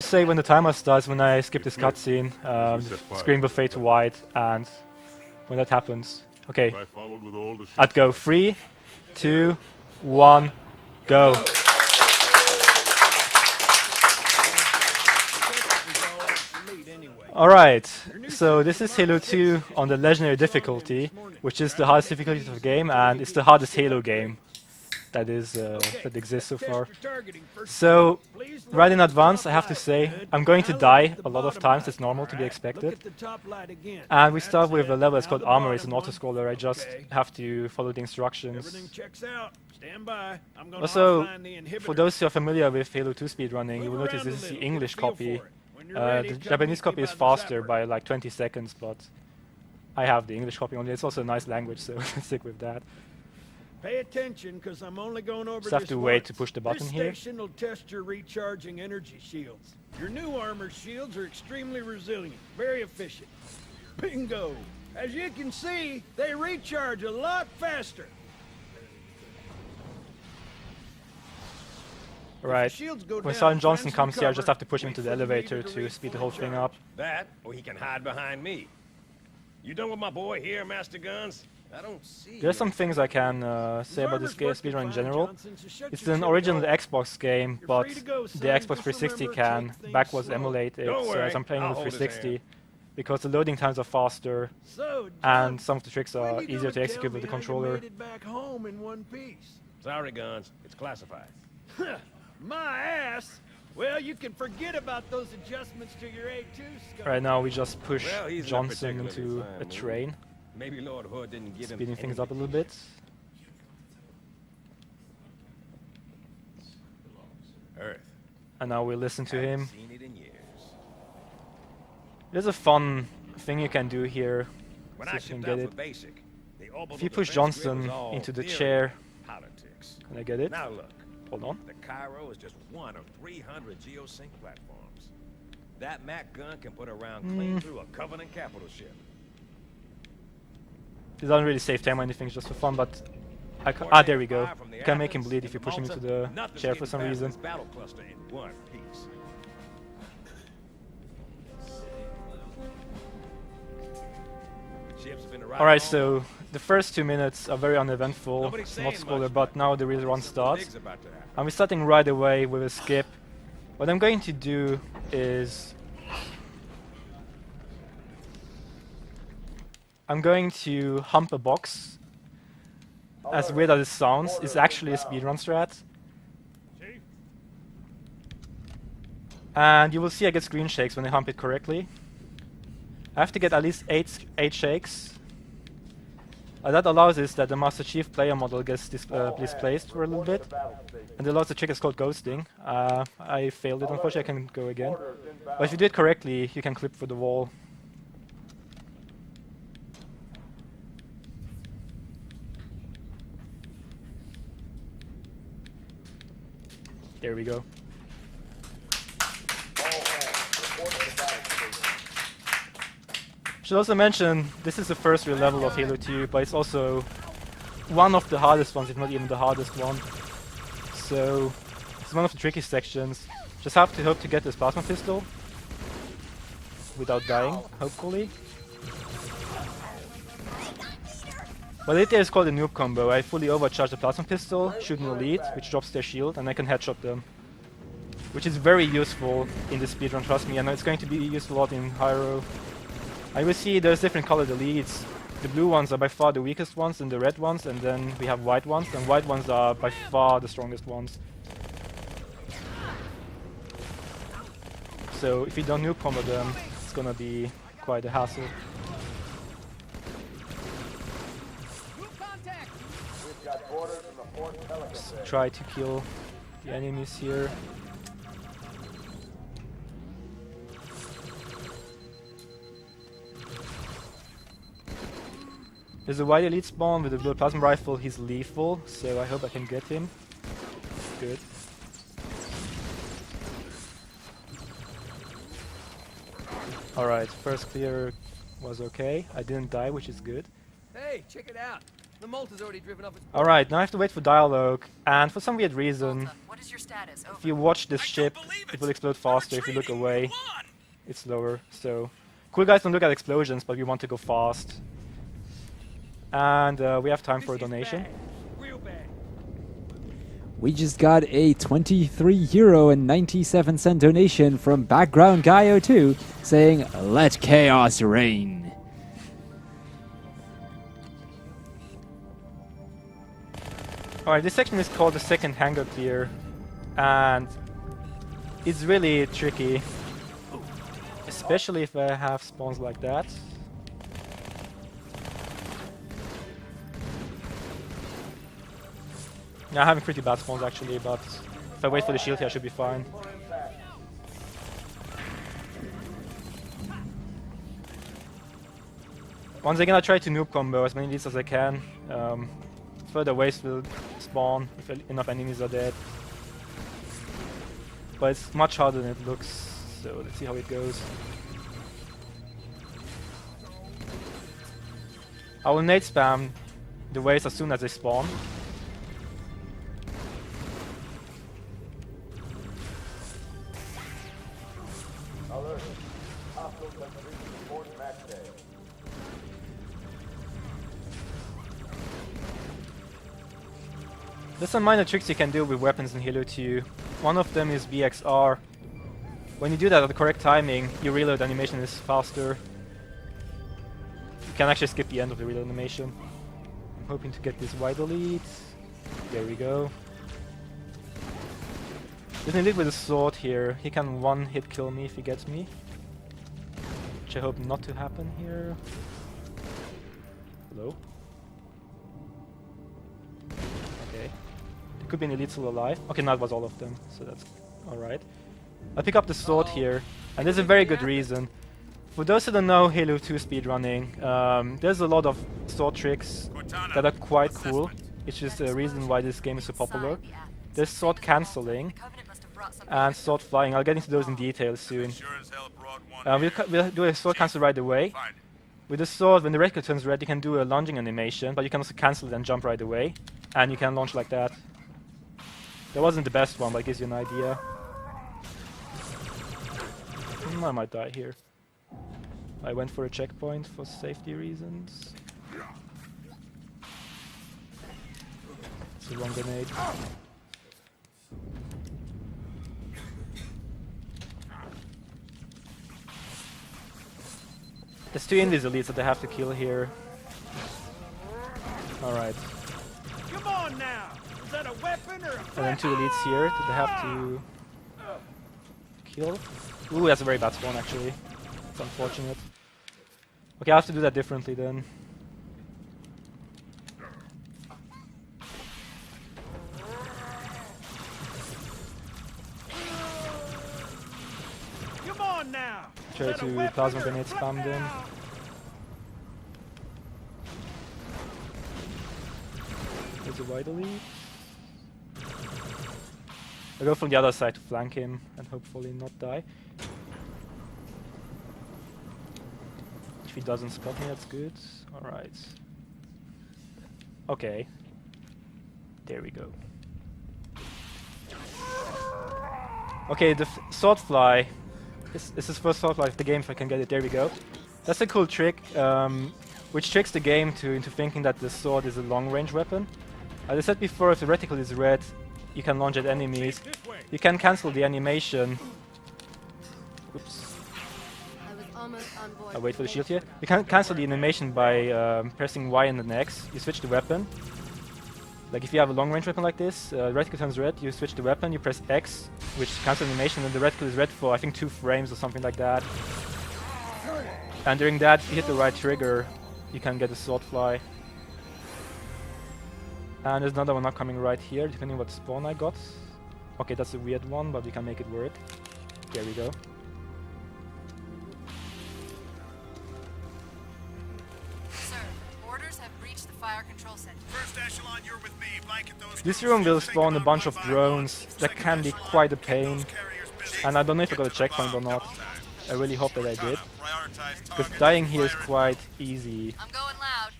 Say when the timer starts, when I skip this cutscene, screen will fade to white, and when that happens, okay, I'd go 3, 2, 1, go. Alright, so this is Halo 2 on the legendary difficulty, which is the hardest difficulty of the game, and it's the hardest Halo game that exists so far. So, right in advance, I have to say, I'm going to die a lot of times. It's normal to be expected. And we start with a level that's called Armory. It's an auto-scroller. I just have to follow the instructions. Also, for those who are familiar with Halo 2 speedrunning, you will notice this is the English copy. The Japanese copy is faster by like 20 seconds, but I have the English copy only. It's also a nice language, so let's stick with that. Pay attention, because I'm only going over just have to wait to push the button here. This station will test your recharging energy shields. Your new armor shields are extremely resilient, very efficient. Bingo! As you can see, they recharge a lot faster. Right. When Sergeant Johnson comes here, I just have to push him to the elevator to speed the whole thing up. That, or he can hide behind me. You done with my boy here, Master Guns? I don't see. There's some things I can say about this speedrun in general. It's an original Xbox game, but the Xbox 360 can backwards emulate it, so as I'm playing on the 360, because the loading times are faster, and some of the tricks are easier to execute with the controller. Sorry, Guns. It's classified. My ass! Well, you can forget about those adjustments to your A2 scope. Right now we just push Johnson into a train. Maybe Lord Hood didn't give him speeding things up a little bit. Earth. And now we listen to him. There's a fun thing you can do here. When see I if you can get get it. Basic, if you push Johnson into the chair, politics. Can I get it? Now look. Hold on. The Cairo is just one of 300 geosync platforms. That Mac gun can put a round clean through a Covenant capital ship. It doesn't really save time or anything, it's just for fun, but there we go. You can make him bleed if you push him into the chair for some reason. Alright, so the first 2 minutes are very uneventful, it's not spoiler, but now the real run starts. And we're starting right away with a skip. What I'm going to do is I'm going to hump a box. As weird as it sounds, it's actually a speedrun strat. And you will see I get screen shakes when I hump it correctly. I have to get at least 8 shakes. That allows is that the Master Chief player model gets displaced for a little bit. And the last trick is called ghosting. I failed it, unfortunately I can go again. But if you do it correctly, you can clip through the wall. There we go. Should also mention, this is the first real level of Halo 2, but it's also one of the hardest ones, if not even the hardest one. So, it's one of the trickiest sections. Just have to hope to get this plasma pistol without dying, hopefully. But it is called a noob combo. I fully overcharge the plasma pistol, shoot an elite, which drops their shield, and I can headshot them. Which is very useful in the speedrun, trust me. I know it's going to be useful a lot in Hyro. I will see there's different colored elites. The blue ones are by far the weakest ones, and the red ones, and then we have white ones, and white ones are by far the strongest ones. So if you don't noob combo them, it's gonna be quite a hassle. Just try to kill the enemies here. There's a white elite spawn with a blue plasma rifle. He's lethal, so I hope I can get him. Good. Alright, first clear was okay. I didn't die, which is good. Hey, check it out. The Malta's already driven off its... Alright, now I have to wait for dialogue, and for some weird reason, Malta, what is your status? Over. if you watch this ship, it will explode faster. If you look away, it's slower. So, cool guys don't look at explosions, but we want to go fast. And we have time for a donation. Bad. Real bad. We just got a €23.97 donation from Background Guy 02 saying, "Let chaos reign." Alright, this section is called the second hangar clear, and it's really tricky, especially if I have spawns like that. Yeah, I'm having pretty bad spawns actually, but if I wait for the shield here I should be fine. Once again I try to noob combo as many leads as I can. Further waves will spawn if enough enemies are dead. But it's much harder than it looks, so let's see how it goes. I will nade spam the waves as soon as they spawn. There's some minor tricks you can do with weapons in Halo 2. One of them is BXR. When you do that at the correct timing, your reload animation is faster. You can actually skip the end of the reload animation. I'm hoping to get this wide elite. There we go. There's an elite with a sword here. He can one-hit kill me if he gets me. Which I hope not to happen here. Hello? Okay. There could be an elite still alive. Okay, now it was all of them, so that's alright. I'll pick up the sword here, and there's a very good reason. For those who don't know Halo 2 speedrunning, there's a lot of sword tricks that are quite cool. It's just a reason why this game is so popular. There's sword cancelling and sword flying. I'll get into those in detail soon. We'll do a sword cancel right away. With the sword, when the reticle turns red, you can do a lunging animation, but you can also cancel it and jump right away. And you can launch like that. That wasn't the best one, but it gives you an idea. I might die here. I went for a checkpoint for safety reasons. It's a wrong grenade. There's two Indies elites that I have to kill here. Alright. Come on now! Is that a weapon or a And then two elites here that I have to kill. Ooh, that's a very bad spawn actually. It's unfortunate. Okay, I have to do that differently then. Come on now! Try to plasma grenade spam them. There's a wide elite. I'll go from the other side to flank him and hopefully not die. If he doesn't spot me, that's good. Alright. Okay. There we go. Okay, the sword fly. This is his first sword fly of the game if I can get it. There we go. That's a cool trick, which tricks the game into thinking that the sword is a long-range weapon. As I said before, if the reticle is red, you can launch at enemies. You can cancel the animation. Oops. I'll wait for the shield here. You can cancel the animation by pressing Y and then X. You switch the weapon. Like if you have a long-range weapon like this, reticle turns red, you switch the weapon, you press X, which cancels animation, and the reticle is red for I think 2 frames or something like that. And during that, if you hit the right trigger, you can get a sword fly. And there's another one not coming right here, depending what spawn I got. Okay, that's a weird one, but we can make it work. There we go. Sir, orders have breached the fire control center. First echelon, you're with me. Blanket those. This room will spawn a bunch of drones that can be quite a pain. And I don't know if I got a checkpoint or not. I really hope that I did. Because dying here is quite easy. I'm going loud.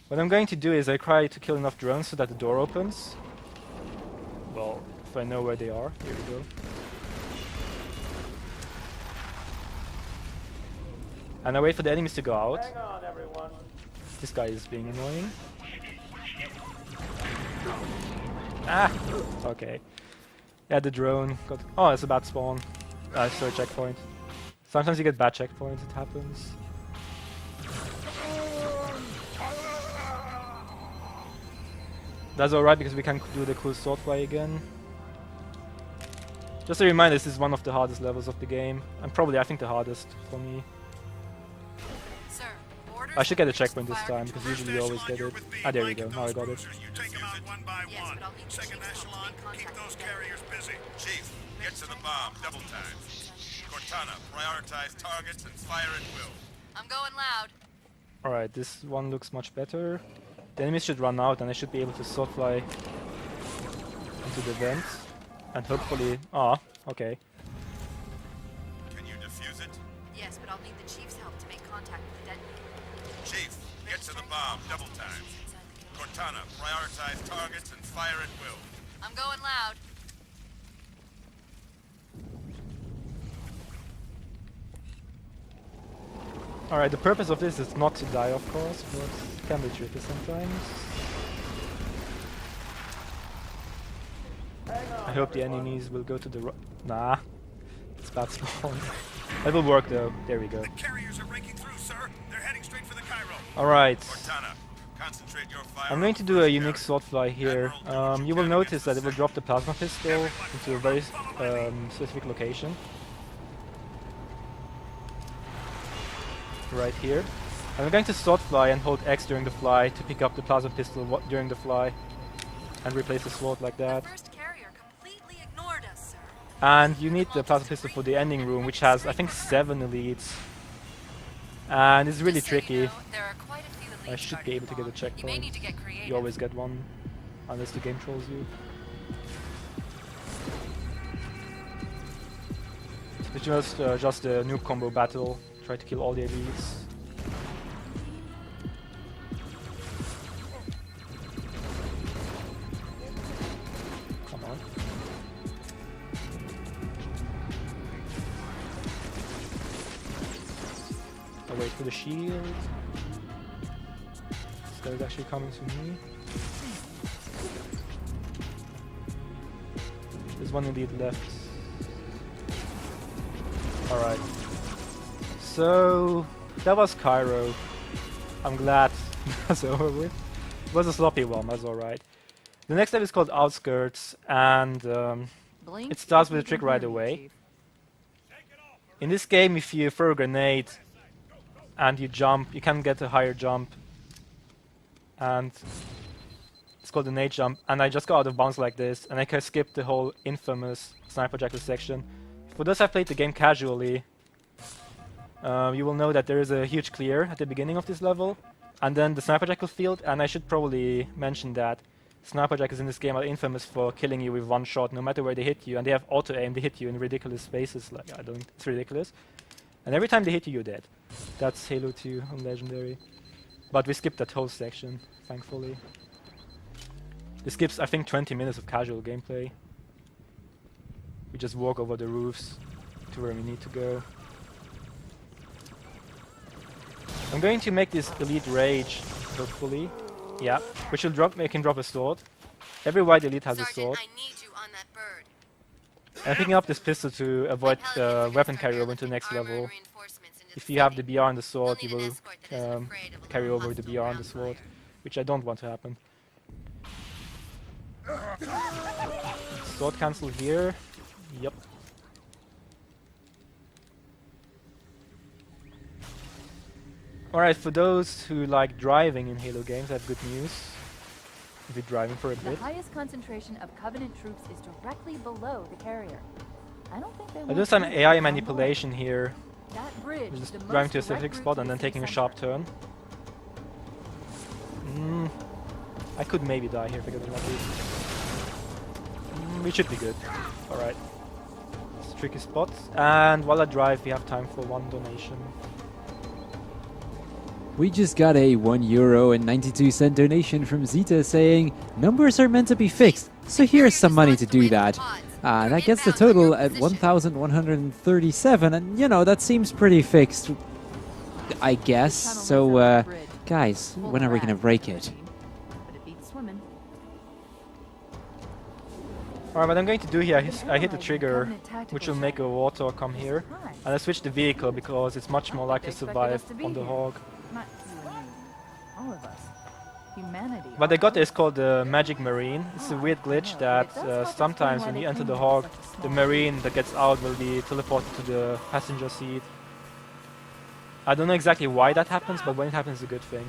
What I'm going to do is I try to kill enough drones so that the door opens. Well, if I know where they are. Here we go. And I wait for the enemies to go out. Hang on, everyone. This guy is being annoying. Ah! Okay. Yeah, the drone got... Oh, it's a bad spawn. Sorry, checkpoint. Sometimes you get bad checkpoints, it happens. That's alright because we can do the cool sword fly again. Just a reminder, this is one of the hardest levels of the game. And probably, I think, the hardest for me. Sir, orders I should get a have reached checkpoint the this fire time because control. usually you always get it. Ah, there we go. Now I got it. You take them out one by Yes, one. but I'll need the Second chief's help to echelon, make keep contact those with them. carriers busy. Chief, get to the bomb, double time. Cortana, prioritize targets and fire at will. I'm going loud. Alright, this one looks much better. The enemies should run out and I should be able to sword fly into the vent. And hopefully... Ah, okay. Can you defuse it? Yes, but I'll need the chief's help to make contact with the detonator. Chief, get to the bomb, double time. Cortana, prioritize targets and fire at will. I'm going loud. Alright, the purpose of this is not to die, of course, but it can be tricky sometimes. I hope the enemies will go to the Nah, it's bad spawn. That will work though. There we go. The carriers are breaking through, sir. They're heading straight for the Cairo. Alright, Cortana, concentrate your fire. I'm going to do a unique sword fly here. You will notice that it will drop the plasma pistol into a very specific location. Right here. And I'm going to sword fly and hold X during the fly to pick up the plasma pistol during the fly and replace the sword like that. The first carrier completely ignored us, sir. And you need the plasma pistol for the ending room, which has I think 7 elites. And it's really Just so you tricky. know, there are quite a few elites I should guarding be able to the get a bomb. checkpoint. You may need to get creative. You always get one, unless the game trolls you. It's just a noob combo battle. Try to kill all the elites. Come on. I wait for the shield. This guy is actually coming to me. There's one elite left. Alright. So that was Cairo. I'm glad that's over with. It was a sloppy one, that's alright. The next step is called Outskirts, and it starts with a trick right away. In this game, if you throw a grenade and you jump, you can get a higher jump. And it's called the nade jump. And I just got out of bounds like this, and I can skip the whole infamous Sniper Jackal section. For those who have played the game casually, you will know that there is a huge clear at the beginning of this level, and then the Sniper Jackal field, and I should probably mention that Sniper Jackals in this game are infamous for killing you with one shot, no matter where they hit you, and they have auto-aim, they hit you in ridiculous spaces, like, it's ridiculous. And every time they hit you, you're dead. That's Halo 2 on Legendary. But we skipped that whole section, thankfully. This skips, I think, 20 minutes of casual gameplay. We just walk over the roofs to where we need to go. I'm going to make this elite rage, hopefully. Yeah, which will make him drop a sword. Every white elite has a sword. I need you on that bird. I'm picking up this pistol to avoid weapon carryover into the next level. If you have the BR and the sword, you will carry over the BR and the sword, which I don't want to happen. Sword cancel here. Yep. Alright, for those who like driving in Halo games, I have good news. We'll be driving for a The bit. highest concentration of Covenant troops is directly below the carrier. I don't think they I want do some you AI on board. manipulation here. That bridge is Just the driving most to a direct specific route spot to and the then taking a city sharp center. turn. I could maybe die here if I get unlucky. We should be good. Alright. It's a tricky spot. And while I drive, we have time for one donation. We just got a €1.92 donation from Zeta saying, numbers are meant to be fixed, so here's some money to do that. That gets the total at 1,137, and you know, that seems pretty fixed, I guess. So, guys, when are we gonna break it? But it beats swimming. Alright, what I'm going to do here, I hit the trigger, which will make a water come here. And I switch the vehicle because it's much more likely to survive on the hog. Not you and me. All of us. Humanity. What I got there is called the Magic Marine. It's a weird glitch that sometimes when you enter the hog, the Marine that gets out will be teleported to the passenger seat. I don't know exactly why that happens, but when it happens, it's a good thing.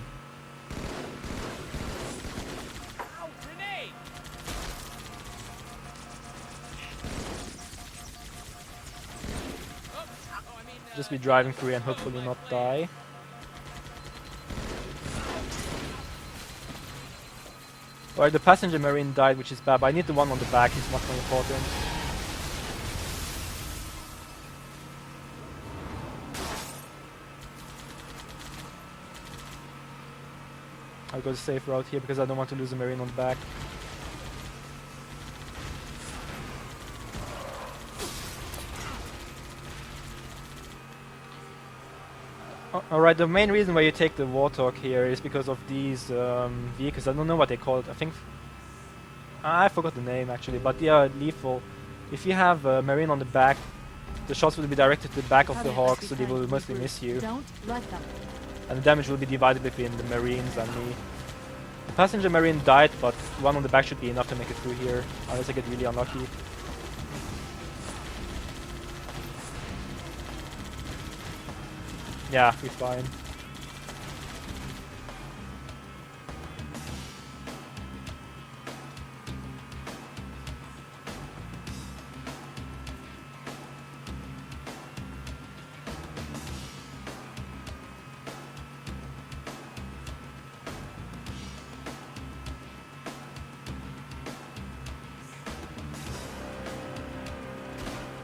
Just be driving free and hopefully not die. Alright, the passenger marine died, which is bad, but I need the one on the back, it's much more important. I'll go the safe route here because I don't want to lose the marine on the back. Alright, the main reason why you take the Warthog here is because of these vehicles. I don't know what they call it. I think... I forgot the name actually, but they are lethal. If you have a Marine on the back, the shots will be directed to the back of the Hawk, so they will mostly miss you. Don't let them. And the damage will be divided between the Marines and me. The passenger Marine died, but one on the back should be enough to make it through here, unless I get really unlucky. Yeah, we're fine.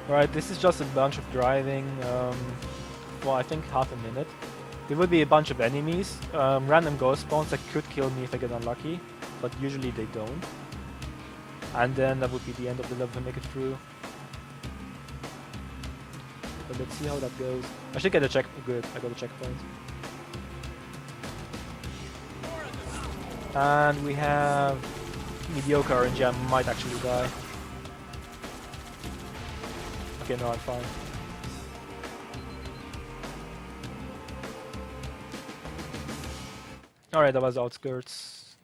Right, this is just a bunch of driving. Well, I think half a minute. There would be a bunch of enemies, random ghost spawns that could kill me if I get unlucky, but usually they don't. And then that would be the end of the level to make it through. But let's see how that goes. I should get a check. Good, I got a checkpoint. And we have mediocre RNG. I might actually die. Okay, no, I'm fine. Alright, that was outskirts.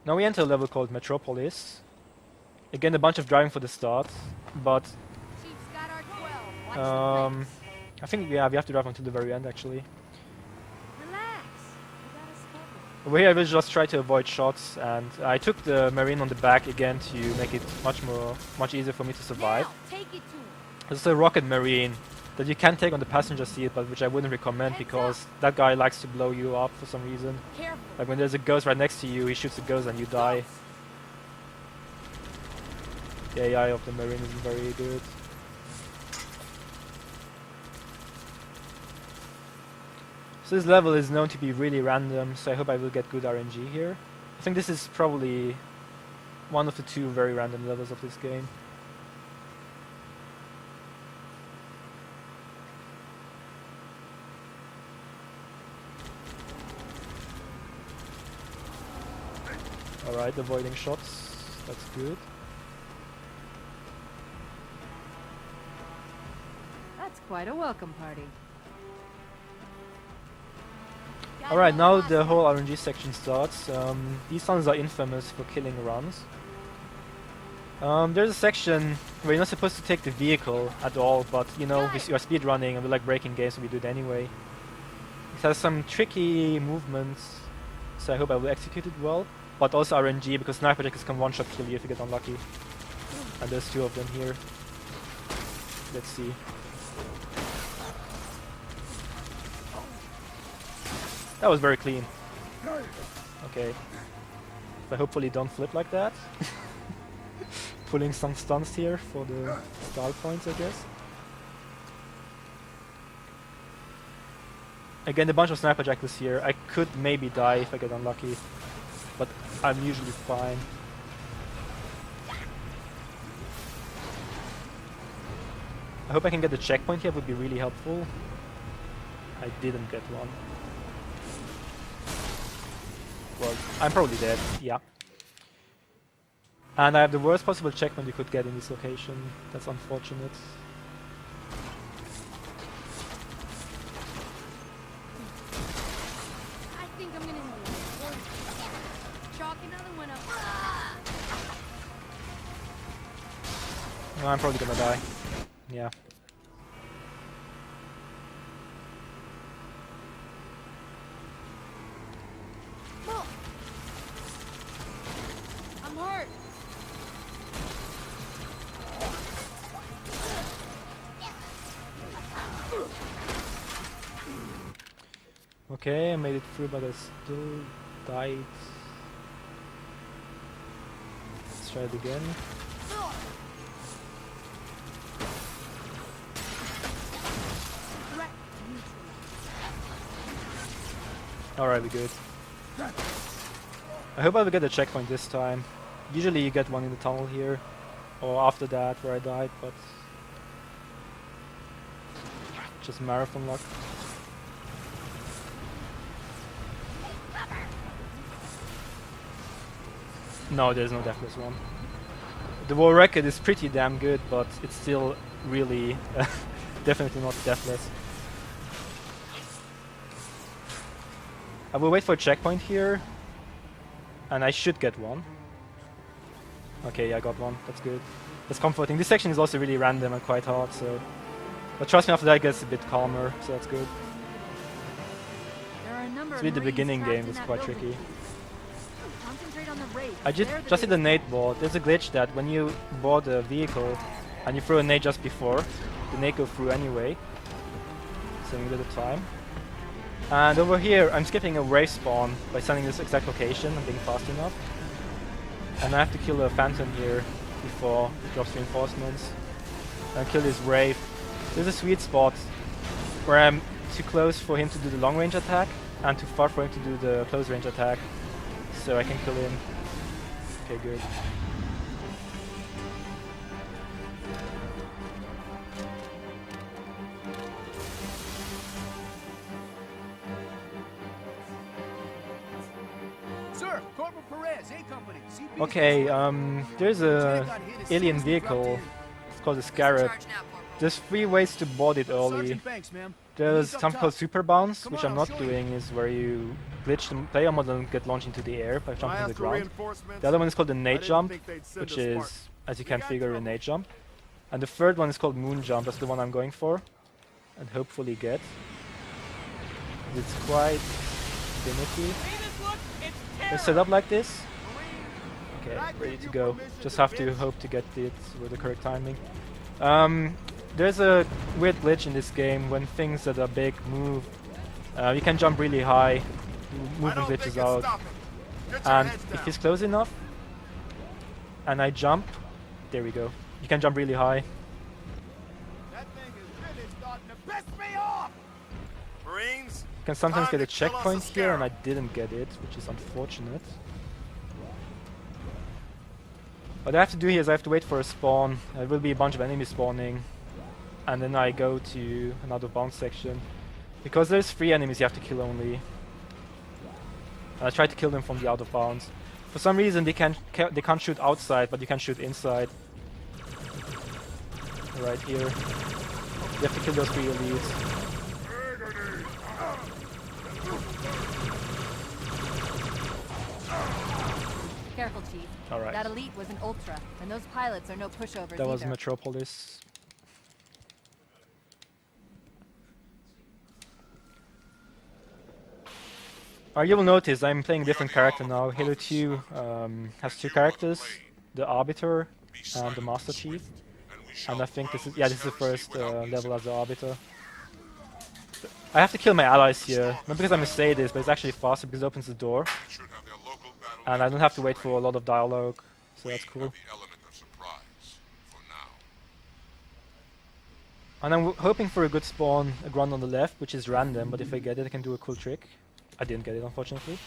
Now we enter a level called Metropolis. Again, a bunch of driving for the start, but I think we have to drive until the very end actually. Over here I will just try to avoid shots, and I took the Marine on the back again to make it much easier for me to survive. This is a rocket Marine that you can take on the passenger seat, but which I wouldn't recommend because that guy likes to blow you up for some reason. Like when there's a ghost right next to you, he shoots a ghost and you die. The AI of the Marine isn't very good. So this level is known to be really random, so I hope I will get good RNG here. I think this is probably one of the two very random levels of this game. Alright, avoiding shots, that's good. That's quite a welcome party. Alright, now the whole RNG section starts. These runs are infamous for killing runs. There's a section where you're not supposed to take the vehicle at all, but you know, you're speed running and we like breaking games, so we do it anyway. It has some tricky movements, so I hope I will execute it well. But also RNG, because sniper jackets can one-shot kill you if you get unlucky. And there's two of them here. Let's see. That was very clean. Okay. But hopefully don't flip like that. Pulling some stunts here for the style points, I guess. Again, a bunch of sniper jackals here. I could maybe die if I get unlucky, but I'm usually fine. I hope I can get the checkpoint here, would be really helpful. I didn't get one. Well, I'm probably dead, yeah. And I have the worst possible checkpoint you could get in this location. That's unfortunate. I think I'm gonna chalk another one up. No, I'm probably gonna die. Yeah. I'm hurt. Okay, I made it through, but I still died. Let's try it again. Alright, we're good. I hope I will get a checkpoint this time. Usually you get one in the tunnel here, or after that where I died, but just marathon luck. No, there's no deathless one. The war record is pretty damn good, but it's still really definitely not deathless. I will wait for a checkpoint here, and I should get one. Okay, yeah, I got one. That's good. That's comforting. This section is also really random and quite hard, so... But trust me, after that it gets a bit calmer, so that's good. There are a number It's of really the Marines beginning trapped game in that's that quite building. tricky. Concentrate on the raid. I just hit the nade ball. There's a glitch that when you board a vehicle and you throw a nade just before, the nade goes through anyway. Saving a bit of time. And over here, I'm skipping a wave spawn by sending this exact location and being fast enough. And I have to kill a phantom here before it drops reinforcements. And kill this wave. There's a sweet spot where I'm too close for him to do the long range attack and too far for him to do the close range attack. So I can kill him. Okay, good. Sir, Corporal Perez, A Company. CP Okay, there's a alien vehicle. It's called a Scarab. Charge now, Corporal. There's 3 ways to board it early. Sergeant Banks, ma'am. There's He's up something called top. super bounce, Come which on, I'm I'll not show you. doing, is where you glitch the player model and get launched into the air by jumping to the ground. The other one is called the nade jump, which is, as you can figure, a nade jump. And the third one is called moon jump. That's the one I'm going for, and hopefully get. It's quite finicky. It's set up like this. Okay, ready to go. Just have to hope to get it with the correct timing. There's a weird glitch in this game when things that are big move. You can jump really high, movement glitches out, and if he's close enough, and I jump, there we go. You can jump really high. That thing is really starting to piss me off. Marines, You can sometimes get a Time to kill us a checkpoint here, and I scarab. didn't get it, which is unfortunate. What I have to do here is I have to wait for a spawn. There will be a bunch of enemies spawning, and then I go to another bounce section. Because there's 3 enemies you have to kill only. And I try to kill them from the out of bounds. For some reason they can't shoot outside, but you can shoot inside. Right here. You have to kill those 3 elites. Careful, Chief. Alright. That elite was an ultra, and those pilots are no pushovers That was either. Metropolis. You will notice I'm playing a different character now. Halo 2 has 2 characters, the Arbiter and the Master Chief. And I think this is the first level as the Arbiter. I have to kill my allies here, not because I'm a sadist, but it's actually faster because it opens the door. should have their local battle And I don't have to wait for a lot of dialogue, so that's cool. the element of surprise for now. And I'm hoping for a good spawn, a grunt on the left, which is random, but if I get it I can do a cool trick. I didn't get it, unfortunately.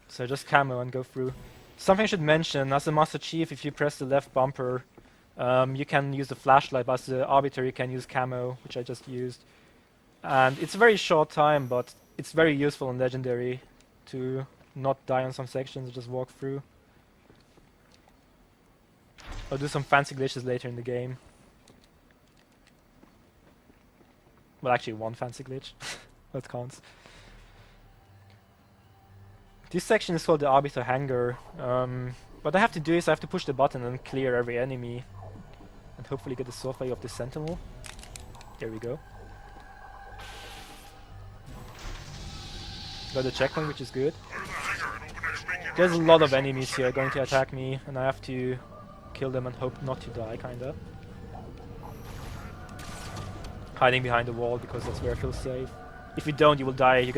So just camo and go through. Something I should mention, as a Master Chief, if you press the left bumper, you can use the flashlight, but as the Arbiter you can use camo, which I just used. And it's a very short time, but it's very useful in Legendary to not die on some sections and just walk through. I'll do some fancy glitches later in the game. Well, actually one fancy glitch. That counts. This section is called the Arbiter Hangar. What I have to do is I have to push the button and clear every enemy. And hopefully get the sword value of the Sentinel. There we go. Got the checkpoint, which is good. There's a lot of enemies here going to attack me, and I have to kill them and hope not to die, kinda. Hiding behind the wall because that's where I feel safe. If you don't, you will die. You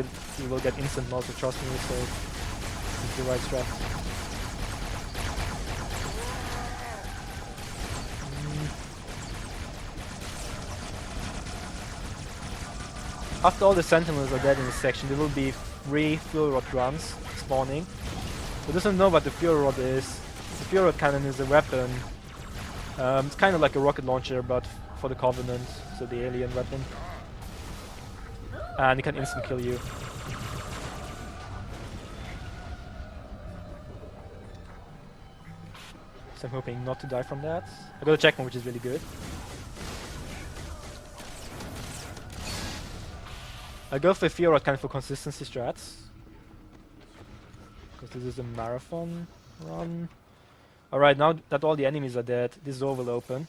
will get instant multi, trust me. So it's the right strat. After all the Sentinels are dead in this section, there will be 3 Fuel Rod runs spawning. Who doesn't know what the Fuel Rod is? The Fuel Rod cannon is a weapon. It's kind of like a rocket launcher, but for the Covenant, so the alien weapon. And it can instant kill you. So I'm hoping not to die from that. I got a checkpoint, which is really good. I go for Fuel Rod kind of for consistency strats. Because this is a marathon run. Alright, now that all the enemies are dead, this door will open.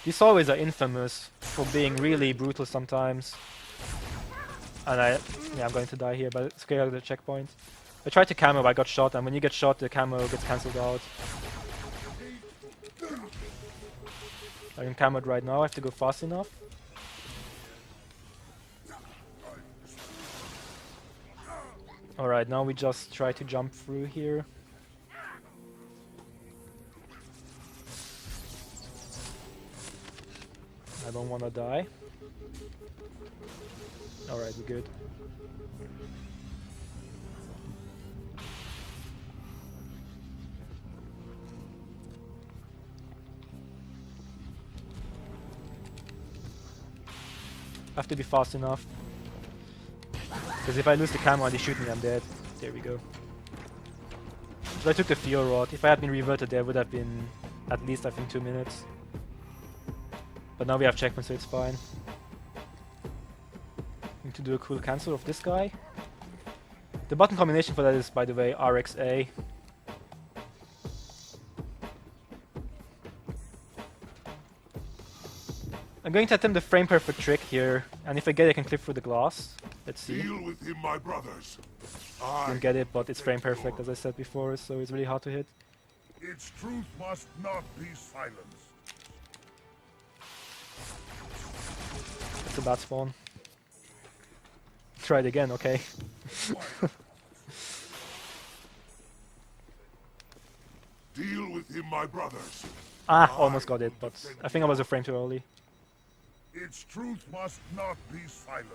These hallways are infamous for being really brutal sometimes. And I'm going to die here, but it's okay, I got the checkpoint. I tried to camo, but I got shot, and when you get shot, the camo gets cancelled out. I'm camoed right now, I have to go fast enough. Alright, now we just try to jump through here. I don't wanna die. Alright, we're good. I have to be fast enough. Because if I lose the camera and they shoot me, I'm dead. There we go. So I took the Fuel Rod. If I had been reverted there, would have been at least, I think, 2 minutes. But now we have checkpoint, so it's fine. Need to do a cool cancel of this guy. The button combination for that is, by the way, RXA. I'm going to attempt the frame perfect trick here, and if I get it, I can clip through the glass. Let's see. Deal with him, my brothers. Don't get it, but it's frame perfect, as I said before, so it's really hard to hit. Its truth must not be silenced. It's a bad spawn. Try it again, okay. Deal with him, my brothers. Almost got it, but I think I was a frame too early. Its truth must not be silenced.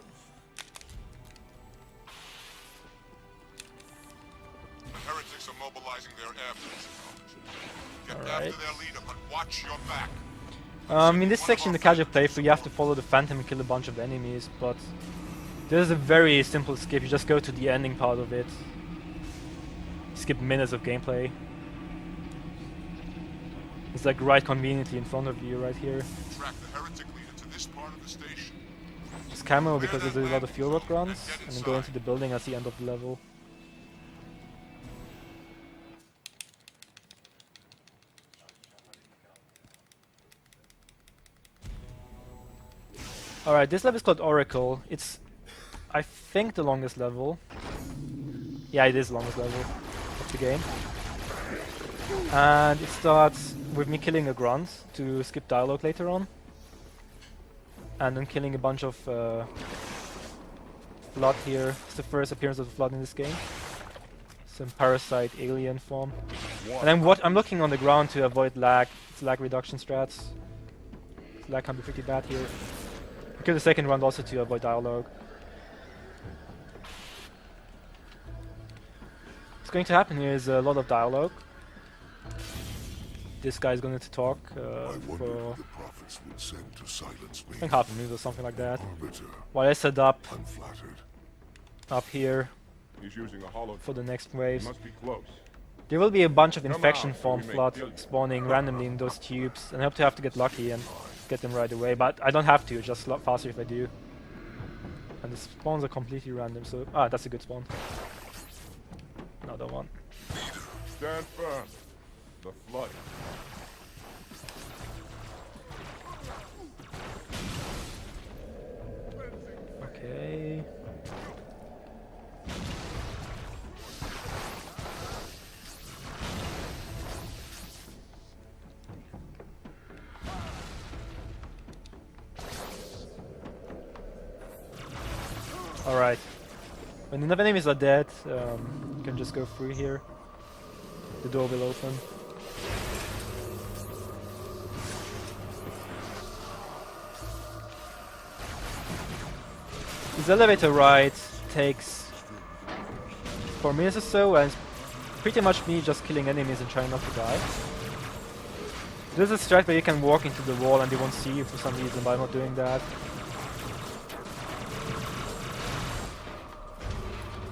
The heretics are mobilizing their air forces. Get after their leader, but watch your back. In this section, the casual playthrough, you have to follow the Phantom and kill a bunch of enemies, but there's a very simple skip. You just go to the ending part of it. Skip minutes of gameplay. It's like right conveniently in front of you, right here. Track the heretic leader to this part of the station. It's camo because there's a lot of Fuel Rod runs, and then go into the building at the end of the level. Alright, this level is called Oracle. It's, I think, the longest level. Yeah, it is the longest level of the game. And it starts with me killing a grunt to skip dialogue later on. And then killing a bunch of flood here. It's the first appearance of the flood in this game. Some parasite alien form. And I'm looking on the ground to avoid lag. It's lag reduction strats. Lag can be pretty bad here. I kill the second round also to avoid dialogue. What's going to happen here is a lot of dialogue. This guy's going to talk for the prophets would send to silence me. I think half a minute or something like that. Arbiter, While I set up unflattered. here He's using a hollow. for the next He waves. must be close. There will be a bunch of Come infection out, form we may flood kill you. spawning randomly in those tubes, and I hope to have to get lucky and get them right away, but I don't have to, it's just a lot faster if I do. And the spawns are completely random, so... Ah, that's a good spawn. Another one. Stand firm. The flood. Okay... Alright. When enough enemies are dead, you can just go through here. The door will open. This elevator ride takes 4 minutes or so, and it's pretty much me just killing enemies and trying not to die. There's a strat where you can walk into the wall and they won't see you for some reason, but I'm not doing that.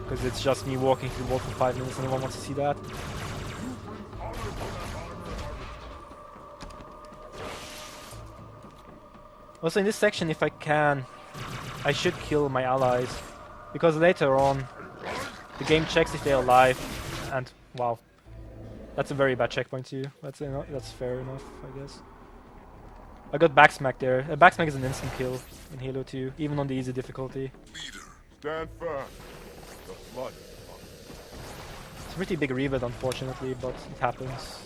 Because it's just me walking through the wall for 5 minutes and no one wants to see that. Also in this section, if I can, I should kill my allies. Because later on, the game checks if they're alive, and wow. That's a very bad checkpoint too. That's fair enough, I guess. I got backsmack there. Backsmack is an instant kill in Halo 2, even on the easy difficulty. Stand firm. The flood. It's a pretty big revet, unfortunately, but it happens.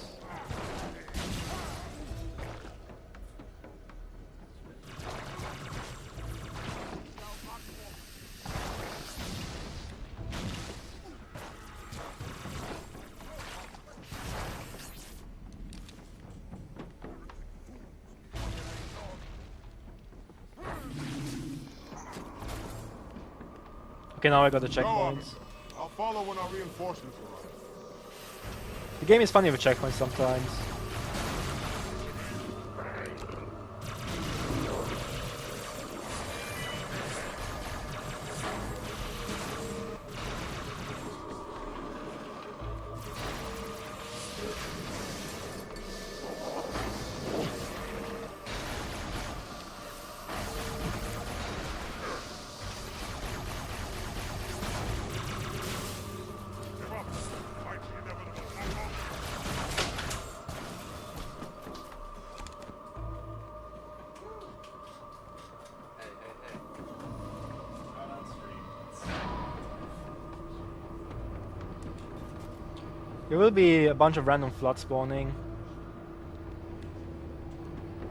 Okay, now I got the checkpoints. I'll follow when our reinforcements arrive. The game is funny with checkpoints sometimes. There will be a bunch of random flood spawning,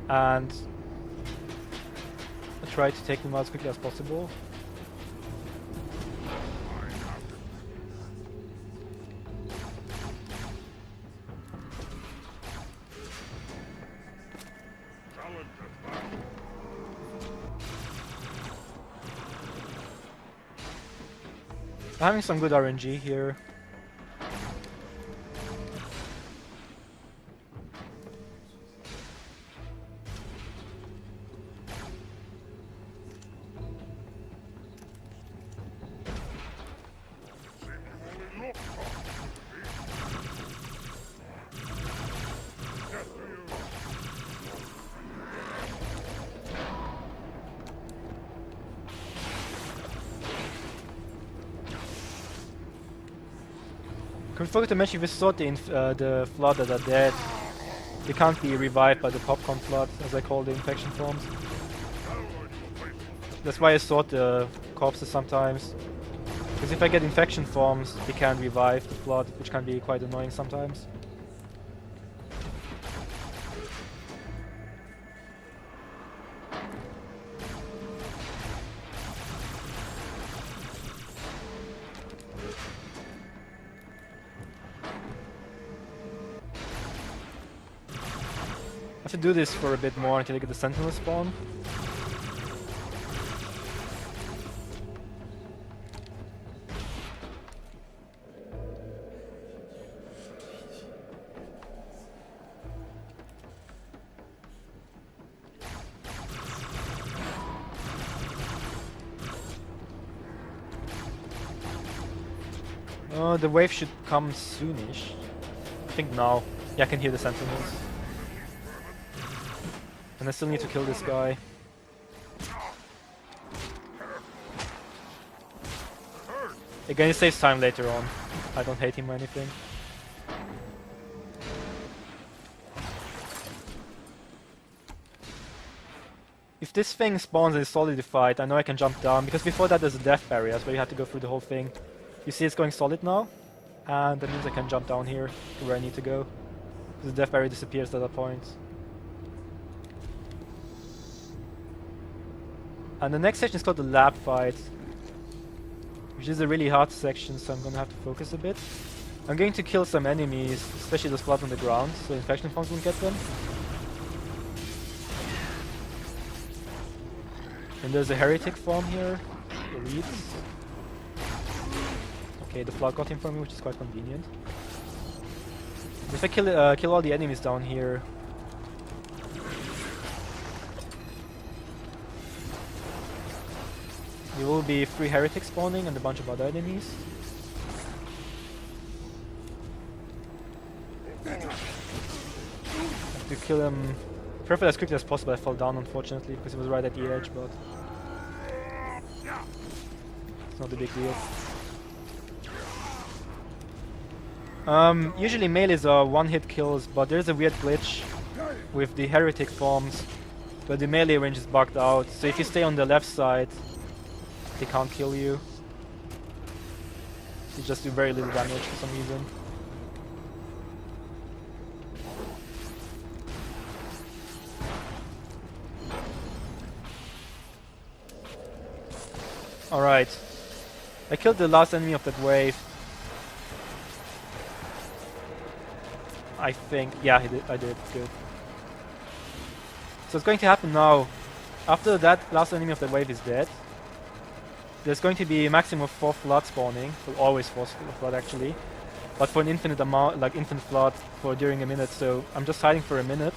and I'll try to take them out as quickly as possible. I'm having some good RNG here. We forgot to mention, if we sort the flood that are dead, they can't be revived by the popcorn flood, as I call the infection forms. That's why I sort the corpses sometimes. Because if I get infection forms, they can't revive the flood, which can be quite annoying sometimes. to do this for a bit more until I get the sentinel spawn. Oh, the wave should come soonish. I think now. Yeah, I can hear the sentinels. And I still need to kill this guy. Again, it saves time later on. I don't hate him or anything. If this thing spawns and is solidified, I know I can jump down, because before that there's a death barrier, so you have to go through the whole thing. You see it's going solid now, and that means I can jump down here to where I need to go. The death barrier disappears at that point. And the next section is called the lab fight, which is a really hard section, so I'm gonna have to focus a bit. I'm going to kill some enemies, especially those flood on the ground, so infection forms won't get them. And there's a heretic form here, elite. Okay, the flood got him for me, which is quite convenient. If I kill all the enemies down here, there will be 3 heretics spawning and a bunch of other enemies. I have to kill him preferably as quickly as possible. I fell down unfortunately because it was right at the edge, but it's not a big deal. Usually melees are one-hit kills, but there's a weird glitch with the heretic forms where the melee range is bugged out, so if you stay on the left side, they can't kill you. You just do very little damage for some reason. Alright. I killed the last enemy of that wave. I think, yeah, I did, good. So it's going to happen now. After that last enemy of that wave is dead, there's going to be a maximum of 4 flood spawning. Well, always 4 flood actually, but for an infinite amount, like infinite flood for during a minute. So I'm just hiding for a minute.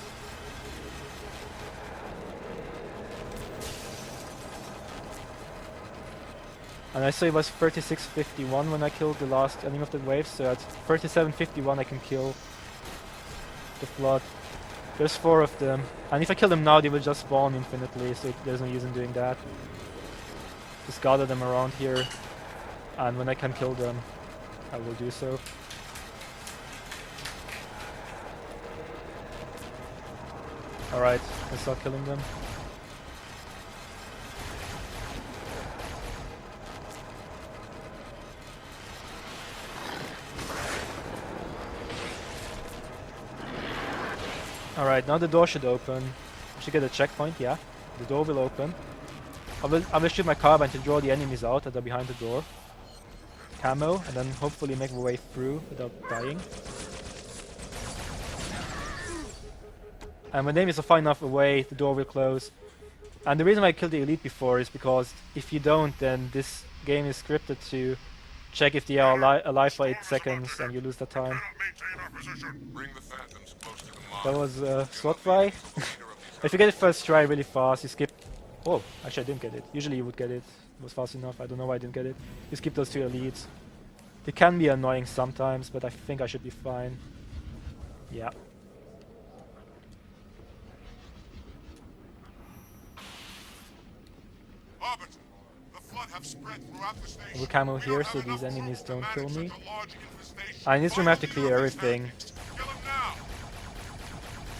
And I saw it was 36:51 when I killed the last enemy of that wave. So at 37:51 I can kill the flood. There's 4 of them, and if I kill them now, they will just spawn infinitely. So there's no use in doing that. Just gather them around here, and when I can kill them, I will do so. Alright, let's start killing them. Alright, now the door should open. I should get a checkpoint, yeah. The door will open. I will shoot my carbine to draw the enemies out that are behind the door. Camo, and then hopefully make my way through without dying. And when the enemies are far enough away, the door will close. And the reason why I killed the elite before is because if you don't, then this game is scripted to check if they are alive for 8 seconds and you lose that time. That was SWAT fly. If you get it first try really fast, you skip. Oh, actually I didn't get it. Usually you would get it. It was fast enough. I don't know why I didn't get it. You skip those 2 elites. They can be annoying sometimes, but I think I should be fine. Yeah. I will camo here so these enemies don't kill me. In this room I have to clear everything.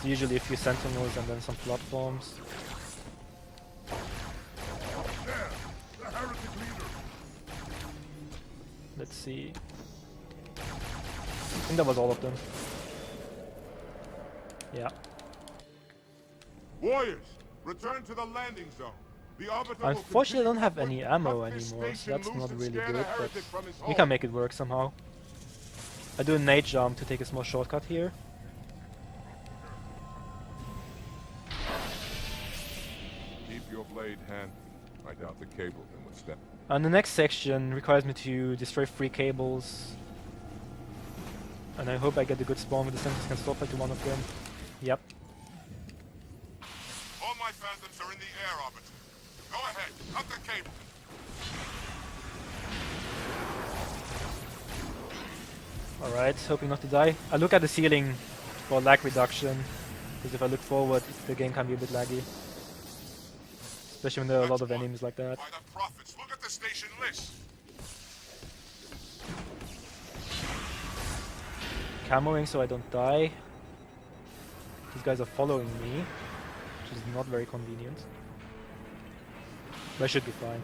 So usually a few sentinels and then some platforms. Let's see. I think that was all of them. Yeah. Warriors, return to the landing zone. Unfortunately, I don't have any ammo anymore, so that's not really good, but we can make it work somehow. I do a nade jump to take a small shortcut here. Keep your blade handy. I doubt the cable can withstand. And the next section requires me to destroy 3 cables. And I hope I get a good spawn with the sensors can stop to one of them. Yep. All my phantoms are in the air, Arbiter. Go ahead, cut the cable. Alright, hoping not to die. I look at the ceiling for lag reduction, because if I look forward, the game can be a bit laggy. Especially when there are a lot of enemies like that. By the prophets, look at the station list. Camoing so I don't die. These guys are following me, which is not very convenient. But I should be fine.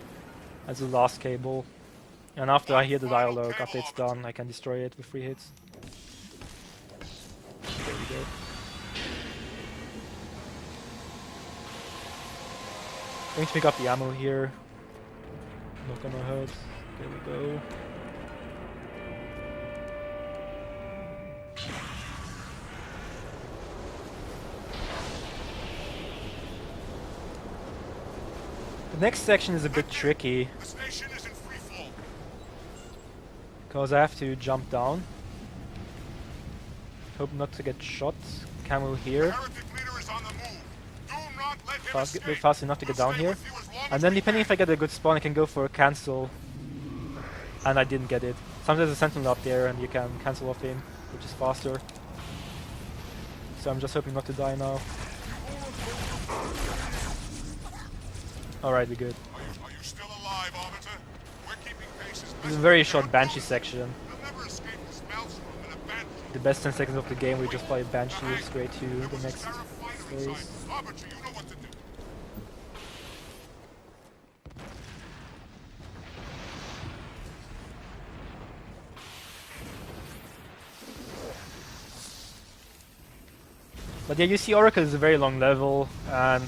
That's the last cable. And after I hear the dialogue, after it's done, I can destroy it with 3 hits. There we go. Going to pick up the ammo here. Not gonna hurt. There we go. The next section is a bit tricky. The station is in free fall. Because I have to jump down. Hope not to get shot. Camo here. Heretic leader is on the move. Do not let him Fast, escape. fast enough to get down here. And then depending if I get a good spawn, I can go for a cancel. And I didn't get it. Sometimes there's a sentinel up there and you can cancel off him, which is faster. So I'm just hoping not to die now. Alright, we're good. Are you still alive, Arbiter? We're keeping pace as This is a very short Banshee section. You'll never escape this maelstrom in a Banshee. The best 10 seconds of the game we just fly a Banshee straight to the next phase. Arbiter, you know what to do. But yeah, you see Oracle is a very long level and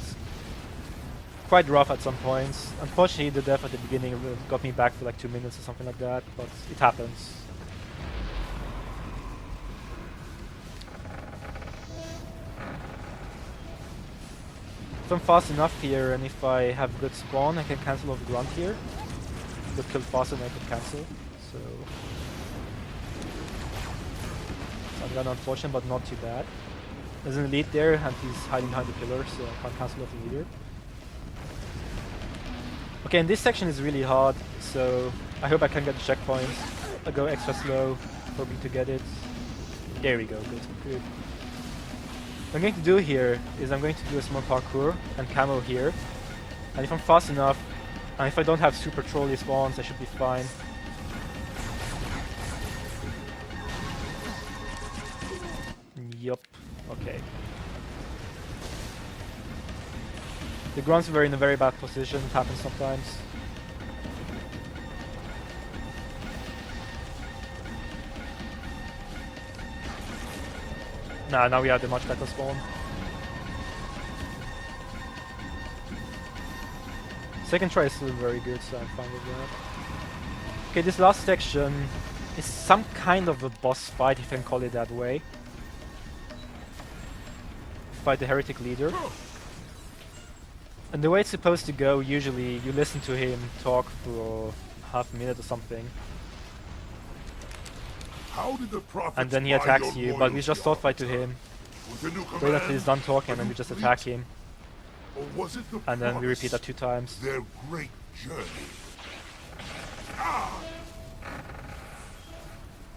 quite rough at some points. Unfortunately, the death at the beginning got me back for like 2 minutes or something like that, but it happens. If I'm fast enough here and if I have good spawn, I can cancel off Grunt here. Got killed faster than I could cancel, so... It's unfortunate, but not too bad. There's an elite there and he's hiding behind the pillar, so I can't cancel off the leader. Okay, and this section is really hard, so I hope I can get the checkpoints. I'll go extra slow, hoping to get it. There we go, good. What I'm going to do here is I'm going to do a small parkour and camo here. And if I'm fast enough, and if I don't have super trolley spawns, I should be fine. Yup, okay. The grunts were in a very bad position, it happens sometimes. Nah, now we have the much better spawn. Second try is still very good, so I'm fine with that. Okay, this last section is some kind of a boss fight, if you can call it that way. Fight the heretic leader. And the way it's supposed to go, usually you listen to him talk for half a minute or something. How did the prophets And then he buy attacks your you, but we loyalty, just sword fight to Arbiter? him. With the new Wait until he's done talking and we just attack him. Or was it the And then we repeat promise? that 2 times. Their great journey.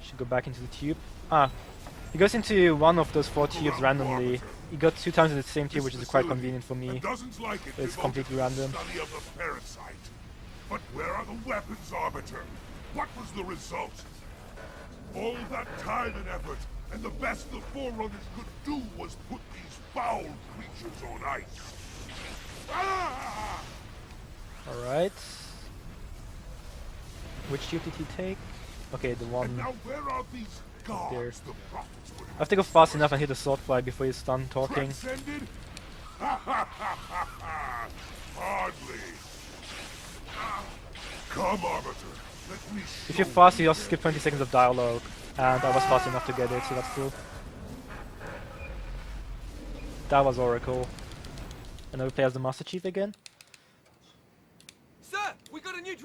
Should go back into the tube. Ah, he goes into one of those 4 tubes randomly. He got 2 times in the same tube, which is quite convenient for me. Dozens like it It's devoted completely to the random. study of the parasite. But where are the weapons, Arbiter? What was the result? All that time and effort, and the best the Forerunners could do was put these foul creatures on ice. Ah! Alright. Which tube did he take? Okay, the And one now where are these guards there. the prophets would I have to go fast enough and hit the sword fly before he's done talking. transcended? Ha ha ha ha ha! Hardly. Come, Arbiter. Let me show If you're fast, you just skip 20 seconds of dialogue. And I was fast enough to get it, so that's cool. That was Oracle. And I will play as the Master Chief again.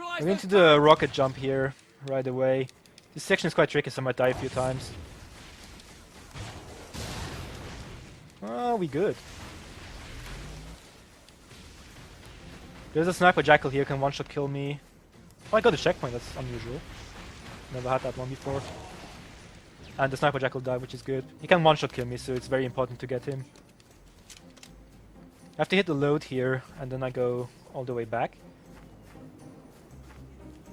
Neutralize I'm going those to do a rocket jump here right away. This section is quite tricky, so I might die a few times. Oh, we good. There's a sniper jackal here, can one-shot kill me. Oh, I got a checkpoint, that's unusual. Never had that one before. And the sniper jackal died, which is good. He can one-shot kill me, so it's very important to get him. I have to hit the load here, and then I go all the way back.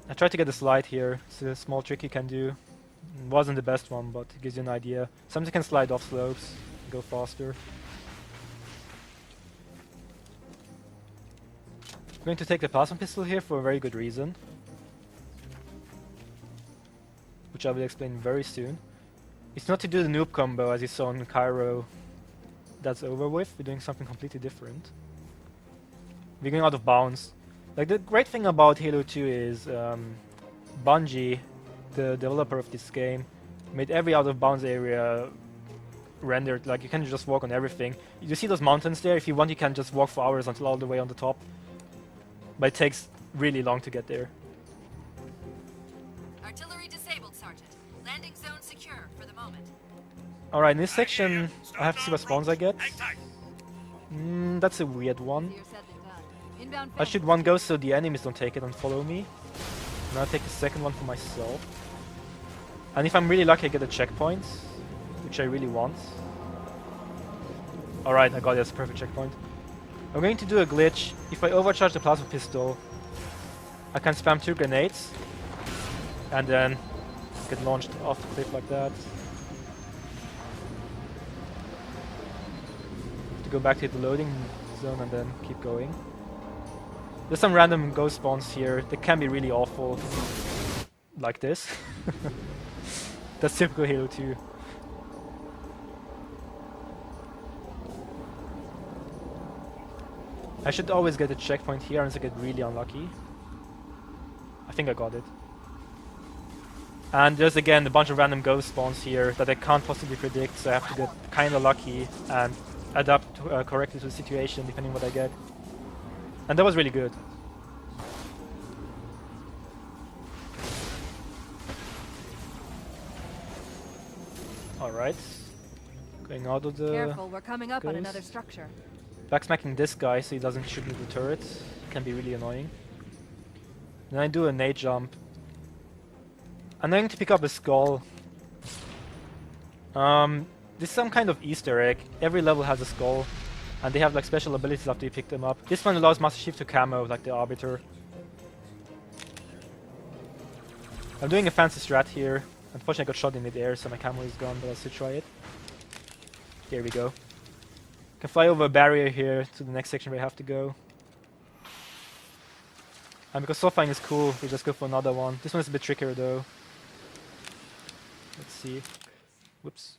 I tried to get a slide here. It's a small trick you can do. Wasn't the best one, but it gives you an idea. Sometimes you can slide off slopes, go faster. I'm going to take the plasma pistol here for a very good reason, which I will explain very soon. It's not to do the noob combo as you saw in Cairo. That's over with. We're doing something completely different. We're going out of bounds. Like, the great thing about Halo 2 is Bungie, the developer of this game, made every out of bounds area rendered. Like, you can just walk on everything. You see those mountains there? If you want, you can just walk for hours until all the way on the top. But it takes really long to get there. Artillery disabled, Sergeant. Landing zone secure for the moment. Alright, in this section, I have to see what spawns I get. That's a weird one. Easier said than done. Inbound I shoot one ghost so the enemies don't take it and follow me. And I'll take the second one for myself. And if I'm really lucky, I get a checkpoint, which I really want. Alright, I got it, that's a perfect checkpoint. I'm going to do a glitch. If I overcharge the plasma pistol, I can spam 2 grenades and then get launched off the cliff like that. To go back to the loading zone and then keep going. There's some random ghost spawns here. They can be really awful, like this. That's typical Halo 2. I should always get a checkpoint here unless I get really unlucky. I think I got it. And there's again a bunch of random ghost spawns here that I can't possibly predict, so I have to get kinda lucky and adapt correctly to the situation depending what I get. And that was really good. Alright. Going out of the... Careful, we're coming up on ghost. another structure. Backsmacking this guy so he doesn't shoot me with the turret. Can be really annoying. Then I do a nade jump. I'm going to pick up a skull. This is some kind of Easter egg. Every level has a skull. And they have like special abilities after you pick them up. This one allows Master Chief to camo, like the Arbiter. I'm doing a fancy strat here. Unfortunately I got shot in mid-air, so my camo is gone, but I'll still try it. Here we go. Can fly over a barrier here to the next section where I have to go. And because soft flying is cool, we just go for another one. This one is a bit trickier though. Let's see. Whoops.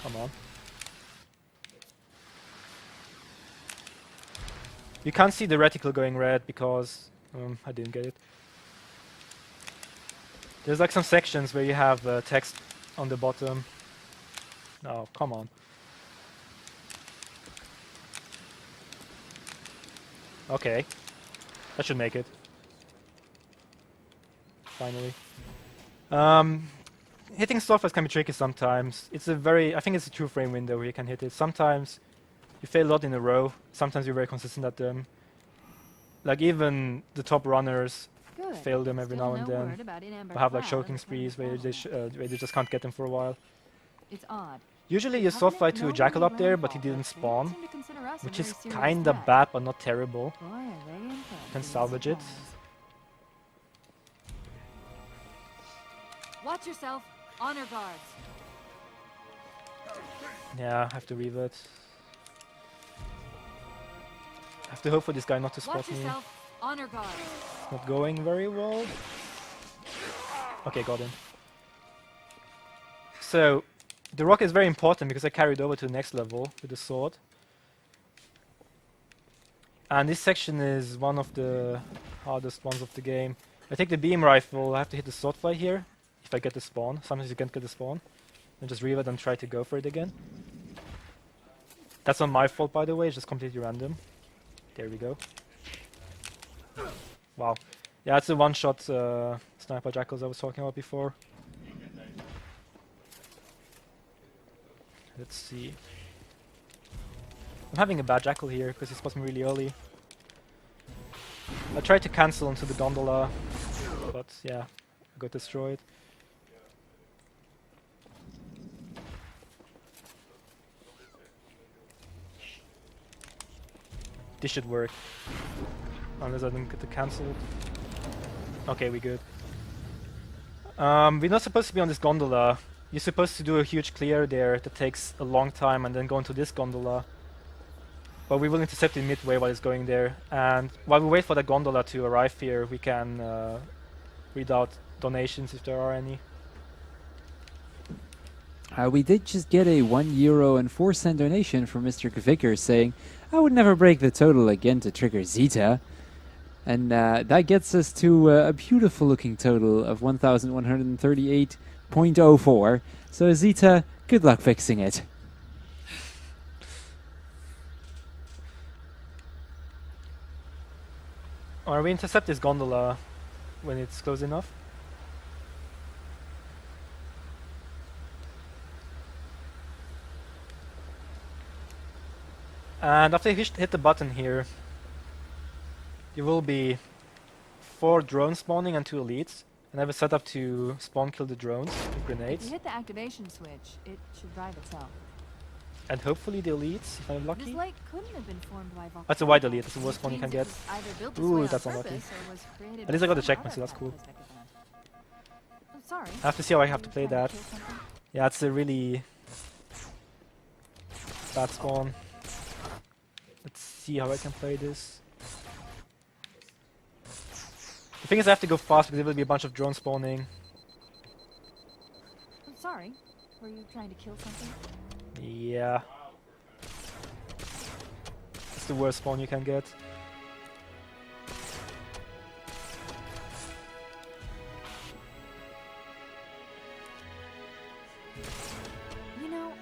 Come on. You can't see the reticle going red because I didn't get it. There's like some sections where you have text on the bottom. Oh, come on. Okay. That should make it. Finally. Hitting softwares can be tricky sometimes. It's a very... I think it's a 2-frame window where you can hit it. Sometimes you fail a lot in a row. Sometimes you're very consistent at them. Like even the top runners fail them every now and then. Or have like choking sprees where they just can't get them for a while. It's odd. Usually you soft fly to a jackal up there, but he didn't spawn, which is kinda bad but not terrible. You can salvage it. Watch yourself. Honor guards. Yeah, I have to revert. I have to hope for this guy not to spot me. Honor guards. Not going very well. Okay, got him. So, the rocket is very important because I carried over to the next level with the sword. And this section is one of the hardest ones of the game. I take the beam rifle, I have to hit the sword fly here if I get the spawn. Sometimes you can't get the spawn. And just revert and try to go for it again. That's not my fault, by the way, it's just completely random. There we go. Wow. Yeah, it's the one-shot sniper jackals I was talking about before. Let's see. I'm having a bad jackal here because he spots me really early. I tried to cancel into the gondola, but yeah, I got destroyed. This should work. Unless I didn't get it cancelled. Okay, we good. We're not supposed to be on this gondola. You're supposed to do a huge clear there that takes a long time and then go into this gondola. But we will intercept it midway while it's going there. And while we wait for the gondola to arrive here, we can read out donations if there are any. We did just get a €1.04 donation from Mr. Kvicker saying, I would never break the total again to trigger Zeta. And that gets us to a beautiful looking total of 1,138.04. So Zeta, good luck fixing it. Or we intercept this gondola when it's close enough. And after you hit the button here, there will be 4 drones spawning and 2 elites. And I have a setup to spawn kill the drones with grenades. If you hit the activation switch, it should drive itself. And hopefully the elites, if I'm lucky. This light couldn't have been formed by volcanoes. That's a wide elite, that's the worst one you can get. Ooh, that's unlucky. At least I got the checkpoint, so that's cool. I'm sorry. I have to see how I have to play that. Yeah, it's a really bad spawn. Let's see how I can play this. The thing is I have to go fast because there will be a bunch of drones spawning. I'm sorry. Were you trying to kill something? Yeah. It's the worst spawn you can get. You know,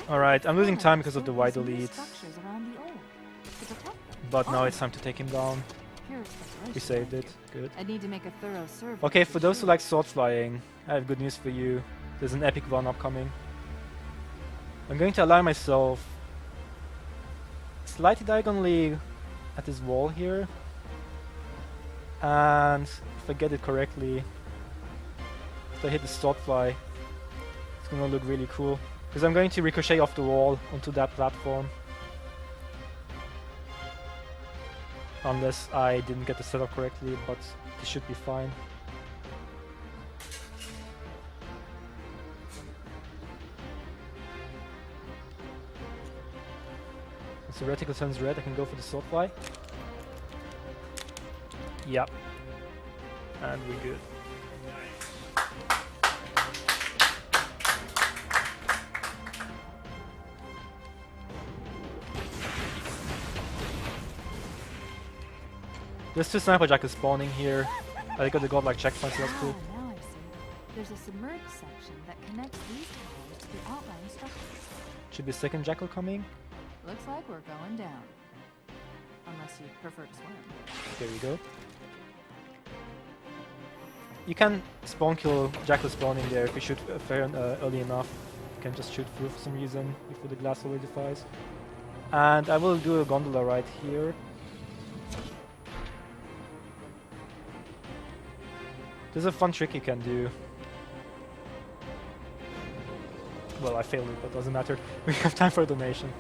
alright, I'm losing time because of the wide elite. But now it's time to take him down. We saved it. Good. I need to make a thorough survey. Okay, for those who like sword flying, I have good news for you. There's an epic one upcoming. I'm going to align myself slightly diagonally at this wall here. And if I get it correctly, if I hit the sword fly, it's gonna look really cool. Because I'm going to ricochet off the wall onto that platform. Unless I didn't get the setup correctly, but this should be fine. Once the reticle turns red, I can go for the sword fly. Yep. And we're good. There's 2 sniper jackals spawning here. I got the godlike checkpoint, so that's cool. Now I see. There's a submerged section that connects these towers to the outlying structures. Should be a second jackal coming. Looks like we're going down. Unless you prefer to swim. There we go. You can spawn kill jackal spawning there if you shoot early enough. You can just shoot through for some reason before the glass solidifies. And I will do a gondola right here. There's a fun trick you can do. Well, I failed it, but doesn't matter. We have time for a donation.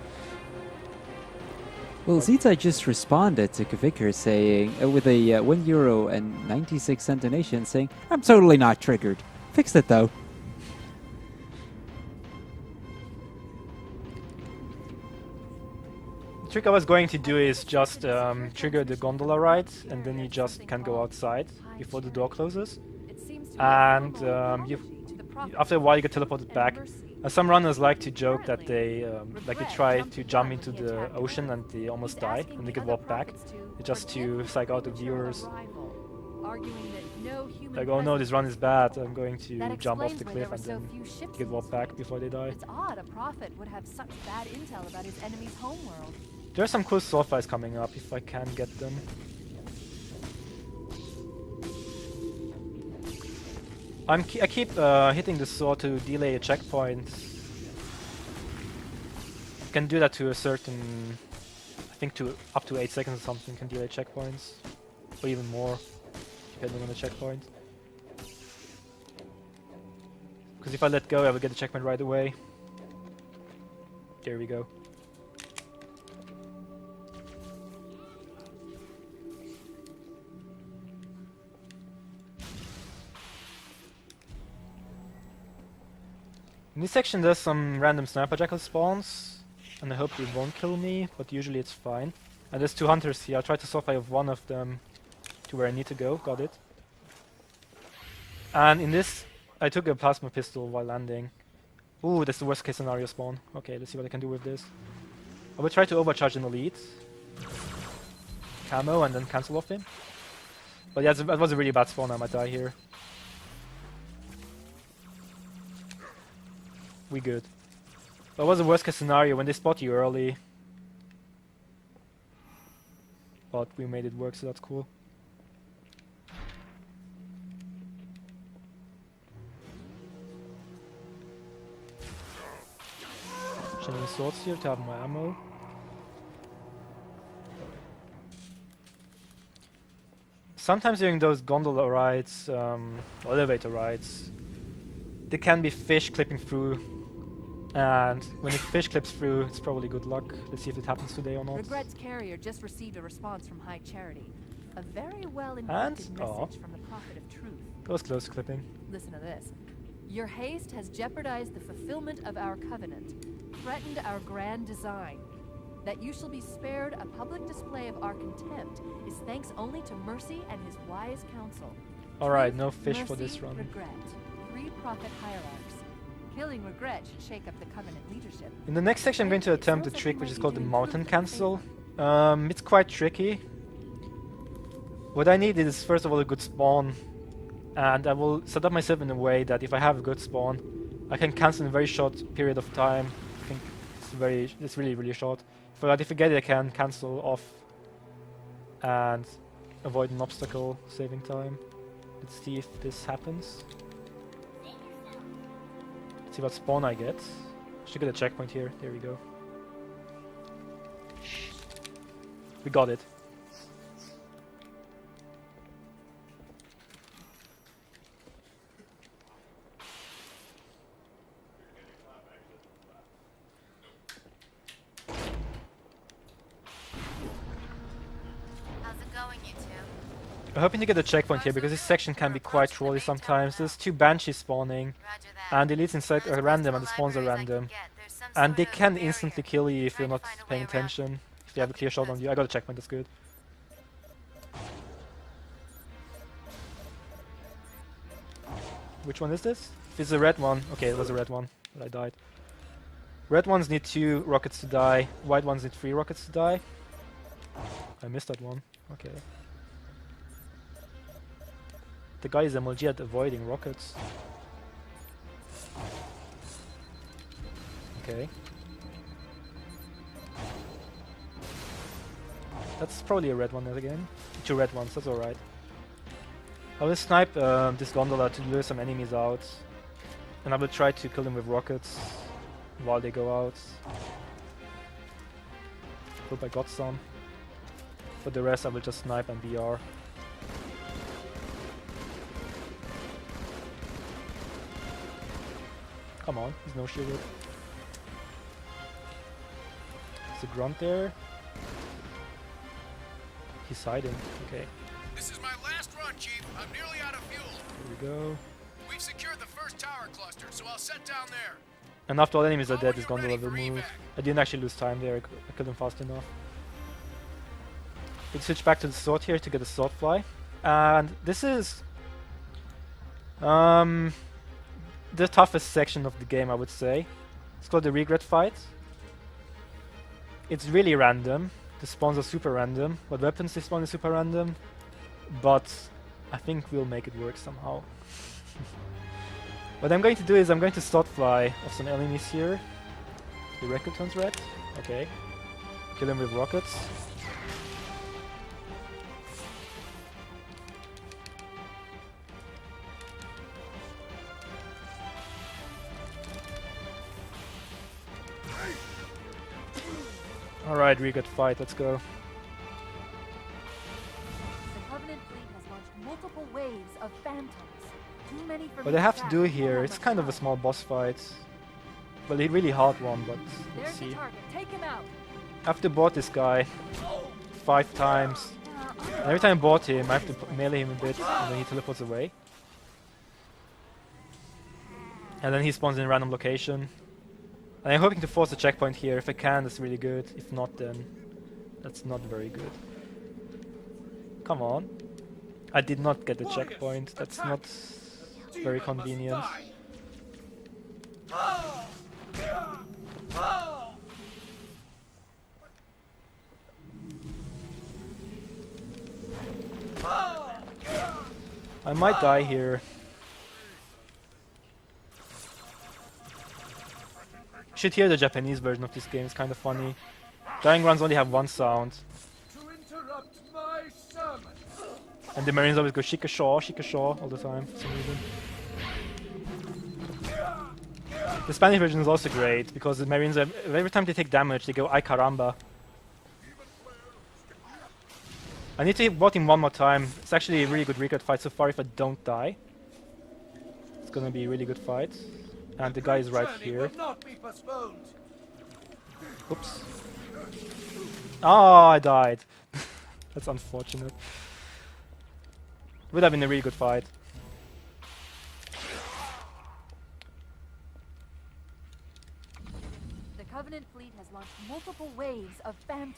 Well, Zeta just responded to Kvicker saying, with a €1.96 donation, saying, I'm totally not triggered. Fixed it though. The trick I was going to do is just trigger the gondola right, and then you just can go outside before the door closes. And after a while you get teleported back. Some runners like to joke that they try to jump into the ocean and they almost die and they get warped back, just to psych out the viewers. Like, oh no, this run is bad, I'm going to jump off the cliff and then get warped back before they die. It's odd a prophet would have such bad intel about his enemy's homeworld. There are some cool sword fights coming up if I can get them. I keep hitting the sword to delay a checkpoint. You can do that to a certain, I think to up to 8 seconds or something can delay checkpoints, or even more, depending on the checkpoint. Because if I let go, I will get the checkpoint right away. There we go. In this section there's some random sniper jackal spawns, and I hope they won't kill me, but usually it's fine. And there's 2 hunters here. I'll try to survive with one of them to where I need to go. Got it. And in this, I took a plasma pistol while landing. Ooh, that's the worst case scenario spawn. Okay, let's see what I can do with this. I will try to overcharge an elite. Camo and then cancel off him. But yeah, that was a really bad spawn. I might die here. We good. That was the worst case scenario when they spot you early. But we made it work, so that's cool. Changing swords here to have my ammo. Sometimes during those gondola rides, elevator rides, there can be fish clipping through. And when a fish clips through, it's probably good luck. Let's see if it happens today or not. Regret's carrier just received a response from High Charity. A very well-intended message from the Prophet of Truth. That was close clipping. Listen to this. Your haste has jeopardized the fulfillment of our covenant, threatened our grand design. That you shall be spared a public display of our contempt is thanks only to Mercy and his wise counsel. Alright, no fish Mercy, for this run. Regret. 3 prophet hierarchs. Killing Regret should shake up the Covenant leadership. In the next section I'm going to attempt a trick which is called the mountain cancel. It's quite tricky. What I need is first of all a good spawn, and I will set up myself in a way that if I have a good spawn, I can cancel in a very short period of time. I think it's really short. But if I get it, I can cancel off and avoid an obstacle, saving time. Let's see if this happens. See what spawn I get. Should get a checkpoint here. There we go. We got it. How's it going, you two? I'm hoping to get a checkpoint here because this section can be quite trolly sometimes. There's 2 banshees spawning, and the elites inside are random and the spawns are random. And they can instantly kill you if you're not paying attention. If you have a clear shot on you. I got a checkpoint, that's good. Which one is this? This is a red one. Okay, it was a red one, but I died. Red ones need 2 rockets to die. White ones need 3 rockets to die. I missed that one. Okay. The guy is MLG at avoiding rockets. Okay. That's probably a red one again. 2 red ones, that's alright. I will snipe this gondola to lure some enemies out. And I will try to kill them with rockets while they go out. Hope I got some. For the rest I will just snipe and BR. Come on, he's no shielded. There's a grunt there. He's hiding, okay. This is my last run, Chief. I'm nearly out of fuel. Here we go. We've secured the first tower cluster, so I'll set down there. And after all enemies are dead, this gondola will move. I didn't actually lose time there, I killed him fast enough. We switch back to the sword here to get a sword fly. And this is the toughest section of the game, I would say. It's called the regret fight. It's really random. The spawns are super random. What weapons they spawn is super random. But I think we'll make it work somehow. What I'm going to do is I'm going to sword fly off some enemies here. The record turns red. Okay. Kill them with rockets. Alright, really good fight, let's go. The Covenant fleet has launched multiple waves of phantoms. Too many for What me I have to track. do We here, don't it's have kind much of a time. small boss fight. Well, a really hard one, but let's There's the see. target. Take him out. I have to board this guy 5 times. And every time I board him, I have to melee him a bit, and then he teleports away. And then he spawns in a random location. And I'm hoping to force a checkpoint here. If I can, that's really good. If not, then that's not very good. Come on. I did not get the checkpoint. That's not very convenient. I might die here. You should hear the Japanese version of this game, it's kind of funny. Dying runs only have one sound. And the Marines always go shikashaw all the time for some reason. The Spanish version is also great because the Marines, every time they take damage, they go ay caramba. I need to bot him one more time. It's actually a really good record fight so far if I don't die. It's gonna be a really good fight. And the guy is right here. Oops. Oh, I died. That's unfortunate. Would have been a really good fight. The Covenant fleet has launched multiple waves of phantoms.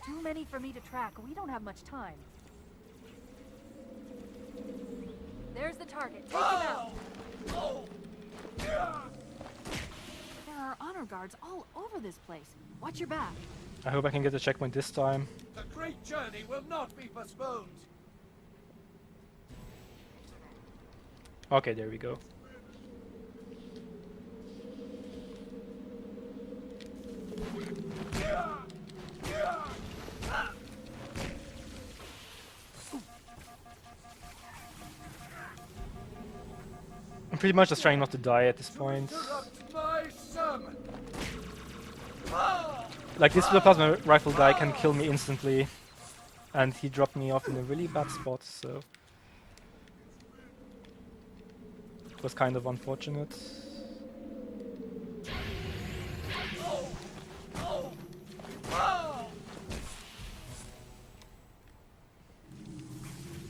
Too many for me to track. We don't have much time. There's the target. Take him out. There are honor guards all over this place. Watch your back. I hope I can get the checkpoint this time. The great journey will not be postponed. Okay, there we go. I'm pretty much just trying not to die at this point. Like this plasma rifle guy can kill me instantly, and he dropped me off in a really bad spot, so it was kind of unfortunate.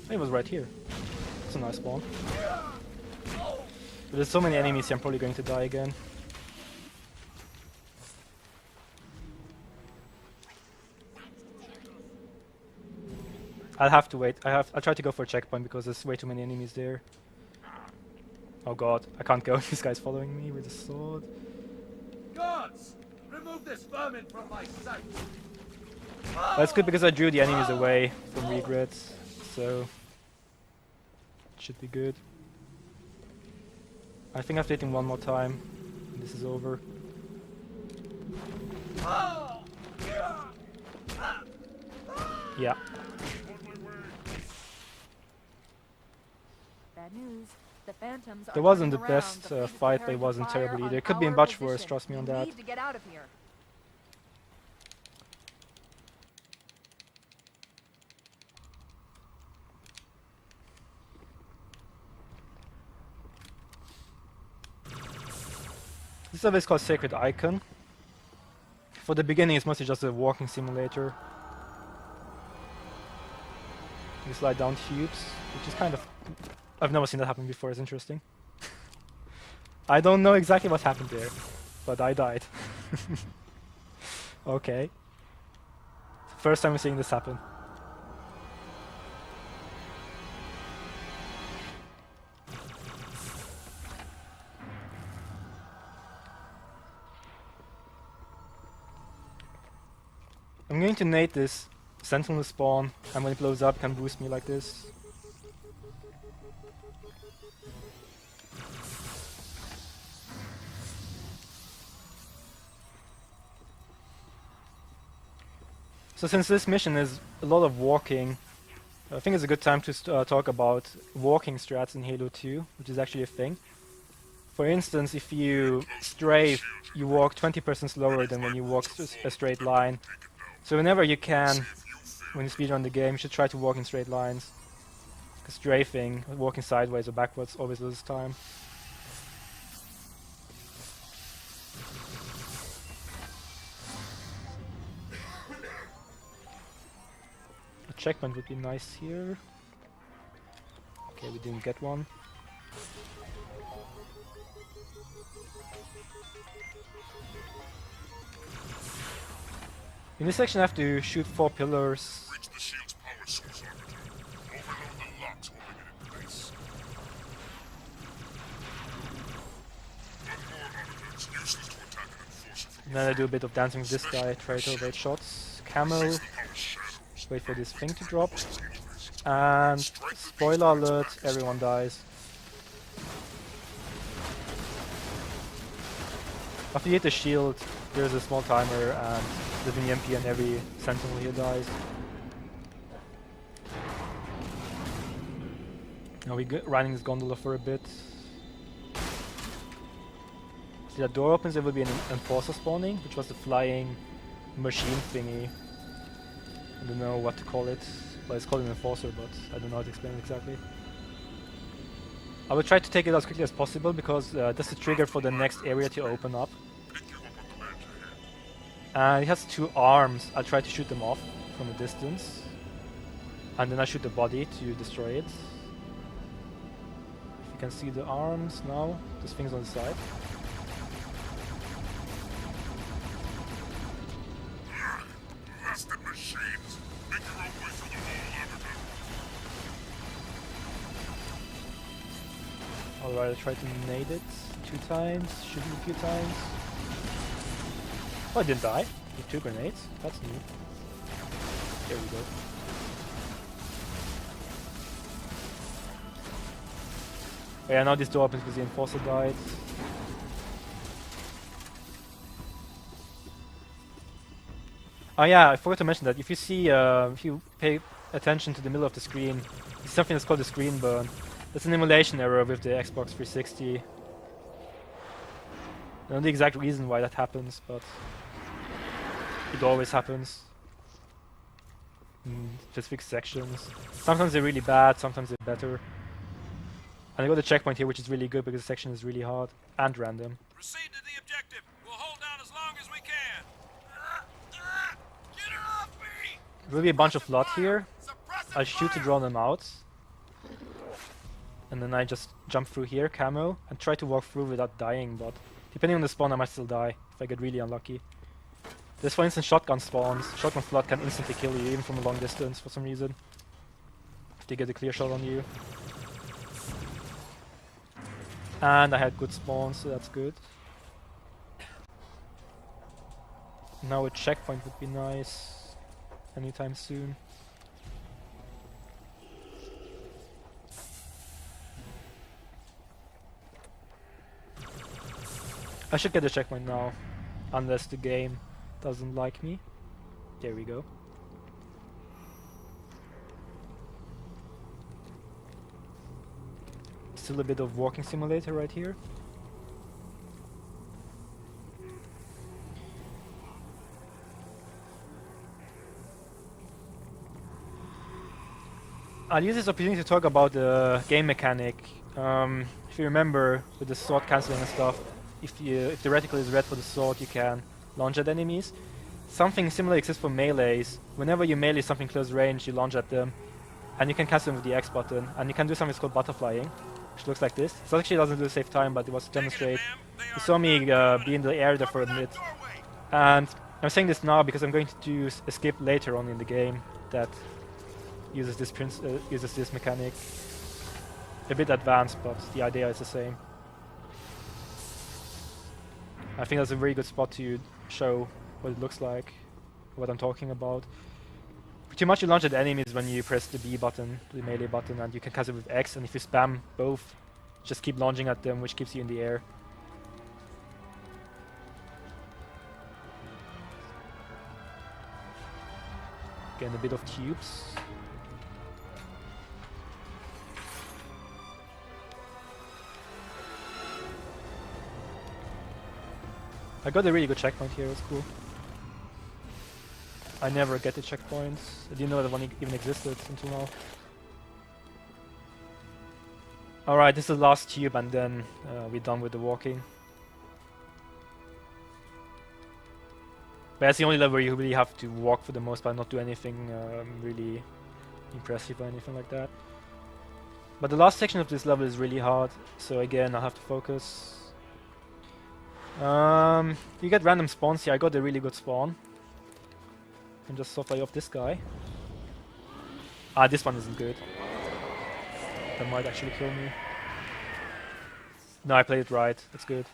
He was right here. It's a nice spawn. But there's so many enemies here, I'm probably going to die again. I'll have to wait. I'll try to go for a checkpoint because there's way too many enemies there. Oh god, I can't go. This guy's following me with a sword. Guards, remove this vermin from my sight. That's good because I drew the enemies away from regrets, so it should be good. I think I've hit him one more time, and this is over. Yeah. Bad news. The phantoms are There wasn't the running around. best The fleet is fight, but preparing it to wasn't fire terrible on either. It could be our much worse, position. trust me on We that. need to get out of here. This level is called Sacred Icon. For the beginning, it's mostly just a walking simulator. You slide down tubes, which is kind of... I've never seen that happen before, it's interesting. I don't know exactly what happened there, but I died. Okay. First time I'm seeing this happen. I'm going to nade this sentinel spawn, and when it blows up, it can boost me like this. So since this mission is a lot of walking, I think it's a good time to talk about walking strats in Halo 2, which is actually a thing. For instance, if you strafe, you walk 20% slower than when you walk a straight line. So whenever you can, when you speedrun the game, you should try to walk in straight lines. Because strafing, walking sideways or backwards, always loses time. A checkpoint would be nice here. Okay, we didn't get one. In this section I have to shoot 4 pillars. Reach the shield's power source, Arbiter. Overload the locks holding it in place. One more, Arbiter. It's useless to attack an enforcer from And then I do a bit of dancing with this guy, try to evade shots. Camo, wait for this thing to drop. And spoiler alert, everyone dies. After you hit the shield, there's a small timer and there's an EMP and every sentinel here dies. Now we're riding this gondola for a bit. See that door opens, there will be an enforcer spawning, which was the flying machine thingy. I don't know what to call it. Well, it's called an enforcer, but I don't know how to explain it exactly. I will try to take it as quickly as possible because that's the trigger for the next area to open up. And it has 2 arms. I'll try to shoot them off from a distance. And then I shoot the body to destroy it. If you can see the arms now, those things on the side. That's the machines. Make your own way through the hole, Arbiter. Alright, I try to nade it 2 times, shoot it a few times. Oh, I didn't die with 2 grenades. That's new. There we go. Oh yeah, now this door opens because the enforcer died. Oh yeah, I forgot to mention that if you see, if you pay attention to the middle of the screen, it's something that's called a screen burn. That's an emulation error with the Xbox 360. I don't know the exact reason why that happens, but it always happens in specific sections. Sometimes they're really bad, sometimes they're better. And I got a checkpoint here, which is really good because the section is really hard and random. Proceed to the objective. We'll hold down as long as we can. Get her off me! There will be a bunch of flood here. I'll shoot to draw them out. And then I just jump through here, camo, and try to walk through without dying, but depending on the spawn I might still die if I get really unlucky. There's for instance shotgun spawns. Shotgun flood can instantly kill you even from a long distance for some reason. If they get a clear shot on you. And I had good spawns, so that's good. Now a checkpoint would be nice anytime soon. I should get a checkpoint now, unless the game doesn't like me. There we go. Still a bit of walking simulator right here. I'll use this opportunity to talk about the game mechanic. If you remember, with the sword cancelling and stuff, if the reticle is red for the sword, you can launch at enemies. Something similar exists for melees. Whenever you melee something close range, you launch at them, and you can cancel them with the X button. And you can do something that's called butterflying, which looks like this. It actually doesn't do save time, but it was to demonstrate. You saw me be in the air there for a minute, and I'm saying this now because I'm going to do a skip later on in the game that uses this mechanic. A bit advanced, but the idea is the same. I think that's a very good spot to show what it looks like, what I'm talking about. Pretty much you launch at enemies when you press the B button, the melee button, and you can cast it with X, and if you spam both, just keep launching at them, which keeps you in the air. Again, a bit of tubes. I got a really good checkpoint here, it's cool. I never get the checkpoints. I didn't know that one even existed until now. Alright, this is the last tube and then we're done with the walking. But that's the only level where you really have to walk for the most part, not do anything really impressive or anything like that. But the last section of this level is really hard, so again I'll have to focus. You get random spawns here. I got a really good spawn. And just soft fly off this guy. Ah, this one isn't good. That might actually kill me. No, I played it right. That's good.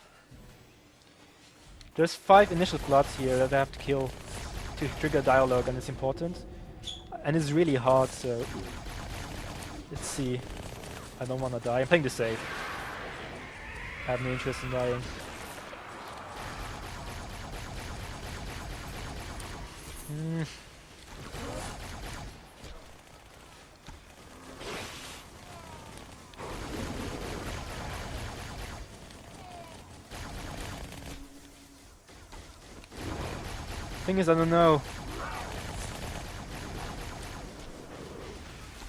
There's 5 initial floods here that I have to kill to trigger dialogue, and it's important. And it's really hard, so... Let's see. I don't want to die. I'm playing this safe. I have no interest in dying. Thing is, I don't know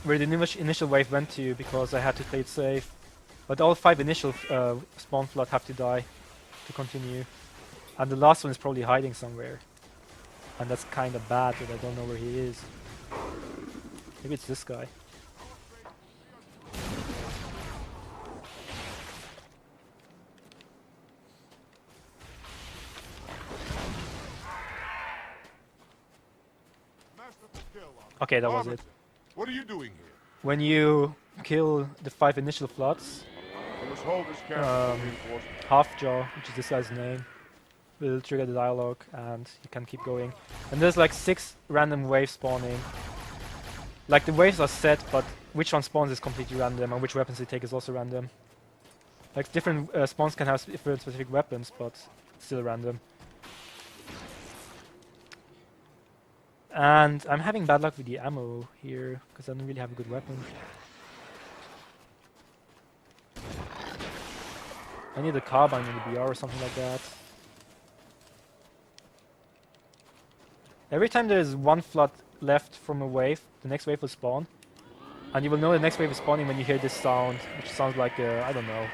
where the initial wave went to because I had to play it safe. But all 5 initial spawn flood have to die to continue. And the last one is probably hiding somewhere. And that's kind of bad that I don't know where he is. Maybe it's this guy. Okay, that was it. What are you doing here? When you kill the 5 initial floods, half jaw, which is this guy's name, will trigger the dialogue and you can keep going. And there's like 6 random waves spawning. Like the waves are set, but which one spawns is completely random and which weapons they take is also random. Like different spawns can have different specific weapons, but still random. And I'm having bad luck with the ammo here, because I don't really have a good weapon. I need a carbine in the BR or something like that. Every time there's 1 flood left from a wave, the next wave will spawn. And you will know the next wave is spawning when you hear this sound, which sounds like a, I don't know,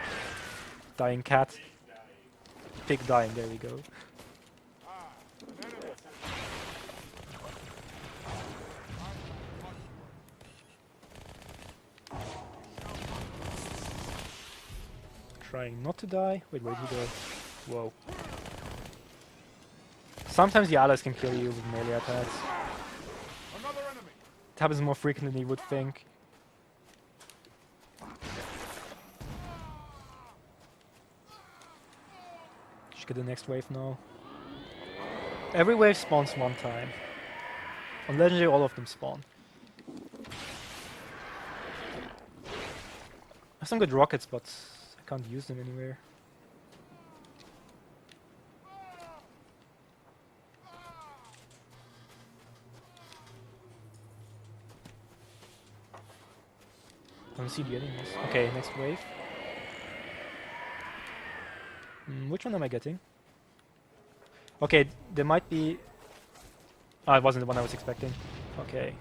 dying cat. Pig dying, there we go. Trying not to die. Wait, where'd he go? Whoa. Sometimes the allies can kill you with melee attacks. It happens more frequently than you would think. Should get the next wave now. Every wave spawns 1 time. On Legendary, all of them spawn. I have some good rockets, but I can't use them anywhere. I don't see the enemies. Okay, next wave. Which one am I getting? Okay, there might be... Ah, it wasn't the one I was expecting. Okay.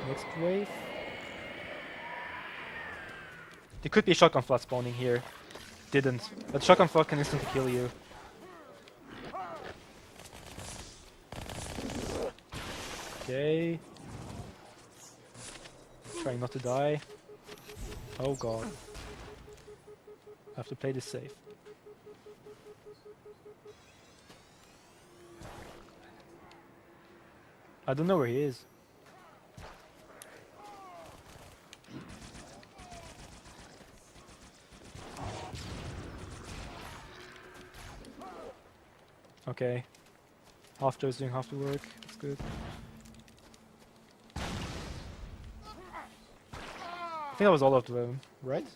Next wave. There could be a shotgun flood spawning here. Didn't. But shotgun flood can instantly kill you. Okay. Trying not to die. Oh god. I have to play this safe. I don't know where he is. Okay. Half Joe's doing half the work. That's good. I think that was all of them, right?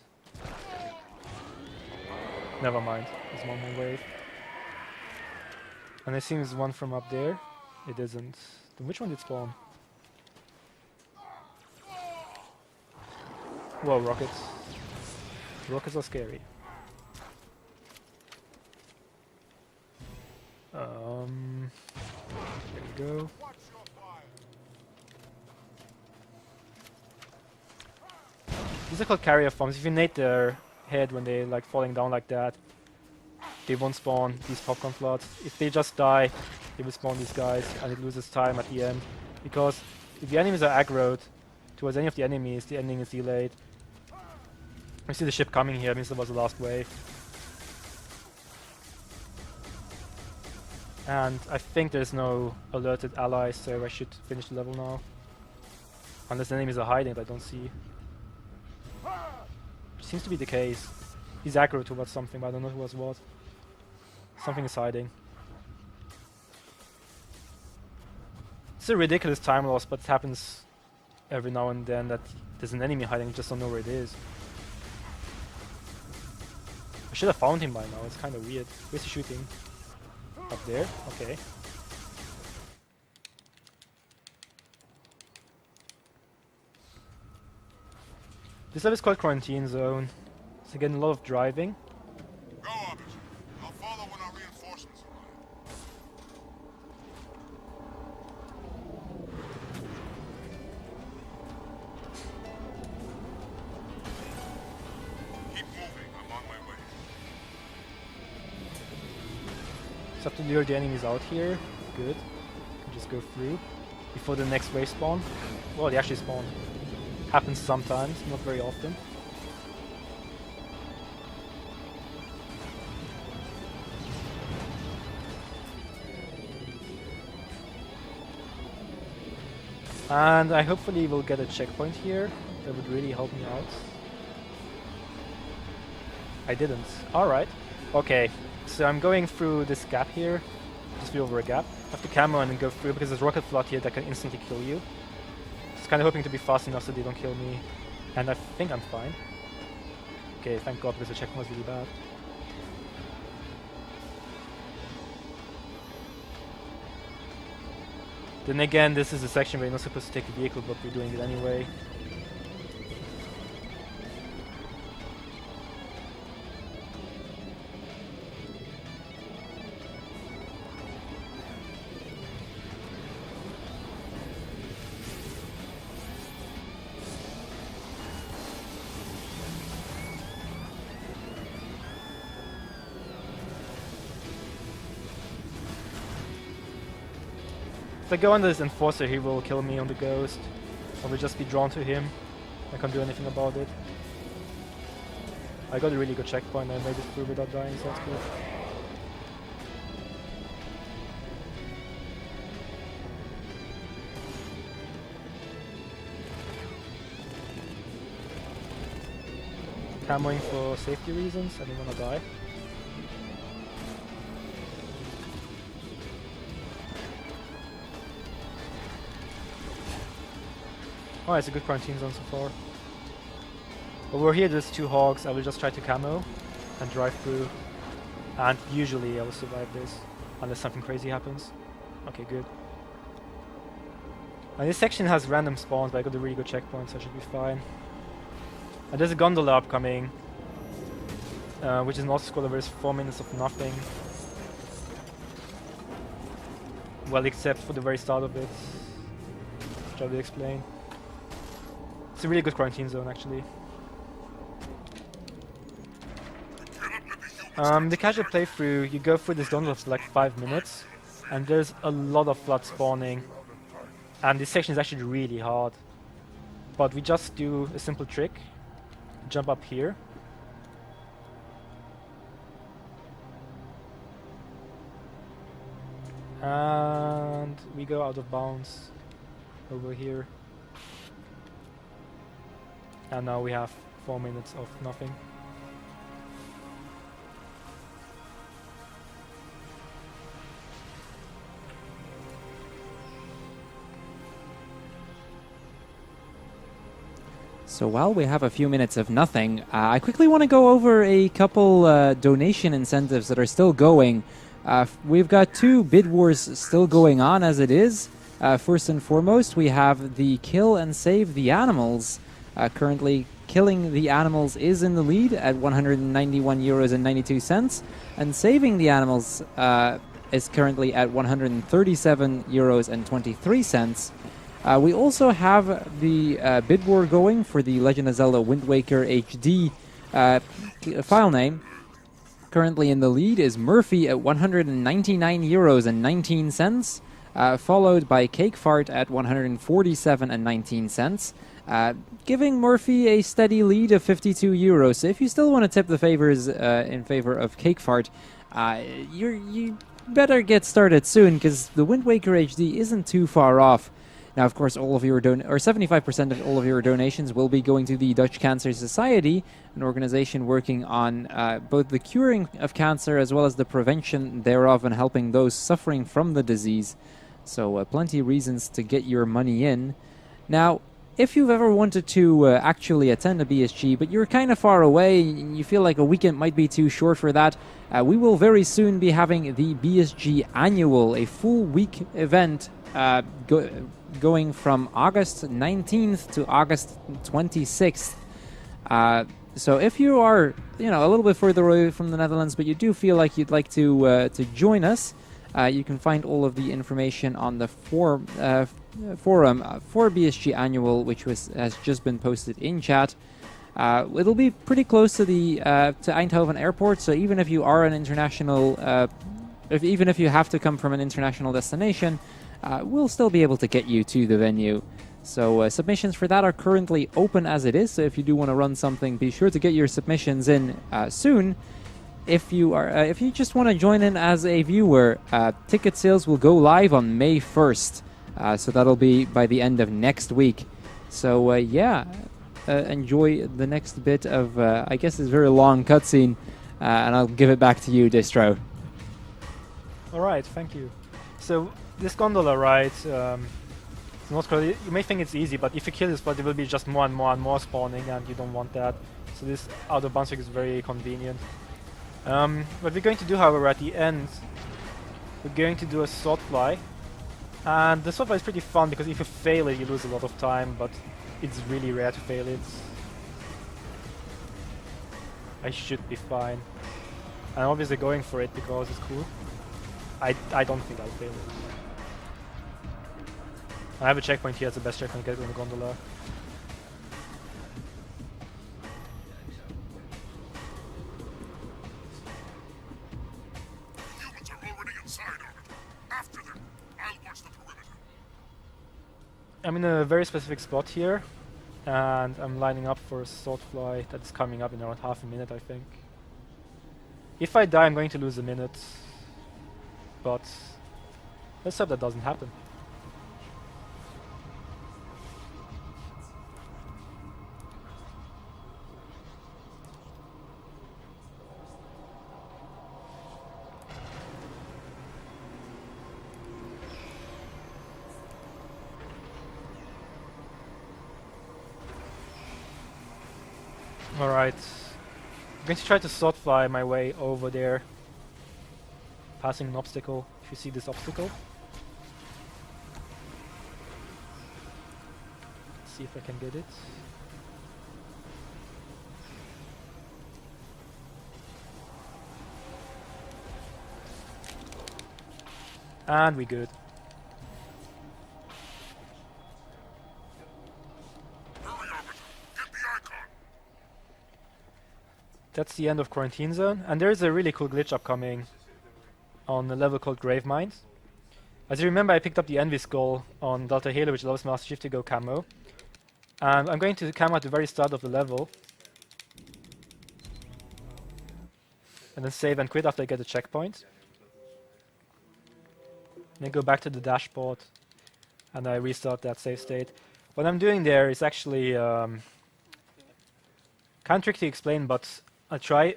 Never mind. There's one more wave. And it seems one from up there. It isn't. Then which one did spawn? Whoa, rockets. Rockets are scary. There we go. These are called carrier forms. If you nade their head when they're like falling down like that, they won't spawn these popcorn floods. If they just die, they will spawn these guys and it loses time at the end. Because if the enemies are aggroed towards any of the enemies, the ending is delayed. We see the ship coming here, means that was the last wave. And I think there's no alerted allies, so I should finish the level now. Unless the enemies are hiding that I don't see. Which seems to be the case. He's aggro towards something, but I don't know towards what. Something is hiding. It's a ridiculous time loss, but it happens every now and then that there's an enemy hiding, you just don't know where it is. I should have found him by now, it's kind of weird. Where's he shooting? Up there? Okay. This level is called Quarantine Zone. So again, a lot of driving. Go, Arbiter. I'll follow when our reinforcements arrive. Keep moving. I'm on my way. So have to lure the enemies out here. Good. Can just go through before the next wave spawn. Well, they actually spawn. Happens sometimes, not very often. And I hopefully will get a checkpoint here. That would really help me out. I didn't. Alright. Okay. So I'm going through this gap here. Just flew over a gap. I have to camo and then go through because there's rocket flood here that can instantly kill you. Just kind of hoping to be fast enough so they don't kill me. And I think I'm fine. Okay, thank God, because the checkpoint was really bad. Then again, this is a section where you're not supposed to take the vehicle, but we're doing it anyway. If I go under this enforcer, he will kill me on the ghost. I will just be drawn to him. I can't do anything about it. I got a really good checkpoint. I made it through without dying, so that's good. Camoing for safety reasons. I didn't want to die. Oh, it's a good quarantine zone so far. Over here there's two hogs. I will just try to camo and drive through. And usually I will survive this. Unless something crazy happens. Okay, good. And this section has random spawns, but I got a really good checkpoint, so I should be fine. And there's a gondola upcoming. Which is an also scroller where there's 4 minutes of nothing. Well, except for the very start of it. Which I will explain. It's a really good quarantine zone, actually. The casual playthrough, you go through this gondola for like 5 minutes, and there's a lot of flood spawning. And this section is actually really hard. But we just do a simple trick. Jump up here. And we go out of bounds over here. And now we have 4 minutes of nothing. So while we have a few minutes of nothing, I quickly want to go over a couple donation incentives that are still going. We've got 2 bid wars still going on as it is. First and foremost, we have the kill and save the animals. Currently, killing the animals is in the lead at 191 euros and 92 cents, and saving the animals is currently at 137 euros and 23 cents. We also have the bid war going for the Legend of Zelda Wind Waker HD file name. Currently in the lead is Murphy at 199 euros and 19 cents, followed by Cakefart at 147 and 19 cents, giving Murphy a steady lead of 52 euros. So if you still want to tip the favors in favor of Cakefart, you better get started soon, because the Wind Waker HD isn't too far off. Now, of course, all of your 75% of all of your donations will be going to the Dutch Cancer Society, an organization working on both the curing of cancer as well as the prevention thereof and helping those suffering from the disease. So plenty of reasons to get your money in. Now, if you've ever wanted to actually attend a BSG, but you're kind of far away, and you feel like a weekend might be too short for that, we will very soon be having the BSG Annual, a full week event going from August 19th to August 26th. So if you are, a little bit further away from the Netherlands, but you do feel like you'd like to join us, you can find all of the information on the forum for BSG Annual, which has just been posted in chat. It'll be pretty close to the to Eindhoven Airport, so even if you are an international, even if you have to come from an international destination, we'll still be able to get you to the venue. So submissions for that are currently open as it is, so if you do want to run something, be sure to get your submissions in soon. If you just want to join in as a viewer, ticket sales will go live on May 1st, so that'll be by the end of next week. So enjoy the next bit of, I guess, this very long cutscene, and I'll give it back to you, Distro. Alright, thank you. So, this gondola ride, it's not crazy. You may think it's easy, but if you kill this spot, there will be just more and more and more spawning, and you don't want that. So this auto bouncing is very convenient. What we're going to do, however, at the end, we're going to do a sword fly. And the sword fly is pretty fun, because if you fail it, you lose a lot of time, but it's really rare to fail it. I should be fine. I'm obviously going for it because it's cool. I don't think I'll fail it. I have a checkpoint here, it's the best checkpoint to get in the gondola. Humans are already inside of it. After them, I'll watch the perimeter. I'm in a very specific spot here, and I'm lining up for a sword fly that's coming up in around half a minute, I think. If I die, I'm going to lose a minute, but let's hope that doesn't happen. Alright, I'm going to try to sword fly my way over there, passing an obstacle, if you see this obstacle. Let's see if I can get it. And we're good. That's the end of Quarantine Zone, and there is a really cool glitch upcoming on a level called Grave Mines. As you remember, I picked up the Envy Skull on Delta Halo, which allows Master Chief to go camo. And I'm going to camo at the very start of the level. And then save and quit after I get a checkpoint. Then go back to the dashboard, and I restart that save state. What I'm doing there is actually kind of tricky to explain, but I'll try.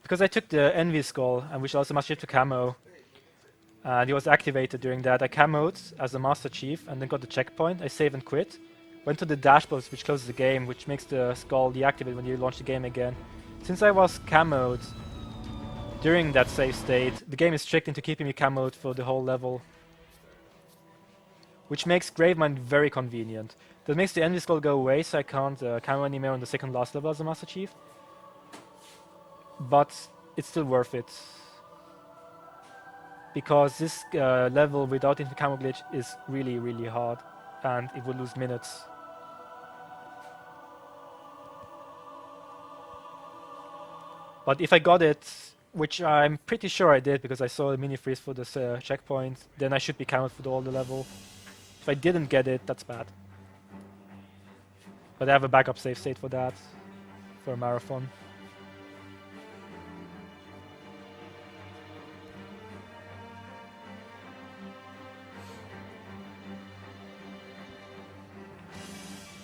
Because I took the Envy Skull, and which also Master Chief to camo, and he was activated during that. I camoed as the Master Chief, and then got the checkpoint. I save and quit. Went to the dashboard, which closes the game, which makes the skull deactivate when you launch the game again. Since I was camoed during that save state, the game is tricked into keeping me camoed for the whole level. which makes Gravemind very convenient. That makes the envy skull go away, so I can't camo anymore on the second last level as a Master Chief. But it's still worth it. Because this level without infinite camo glitch is really, really hard. And it would lose minutes. But if I got it, which I'm pretty sure I did because I saw a mini freeze for this checkpoint, then I should be counted for all the level. If I didn't get it, that's bad. But I have a backup save state for that, for a marathon.